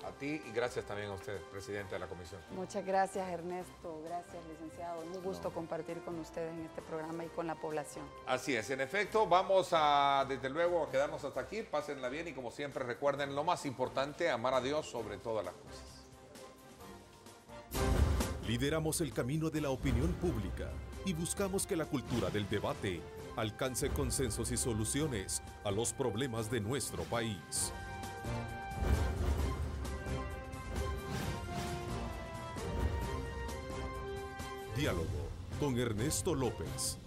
a ti y gracias también a usted, presidente de la comisión. Muchas gracias, Ernesto. Gracias, licenciado. Un gusto compartir con ustedes en este programa y con la población. Así es, en efecto, vamos a, desde luego, a quedarnos hasta aquí. Pásenla bien y como siempre recuerden lo más importante, amar a Dios sobre todas las cosas. Lideramos el camino de la opinión pública y buscamos que la cultura del debate alcance consensos y soluciones a los problemas de nuestro país. Diálogo con Ernesto López.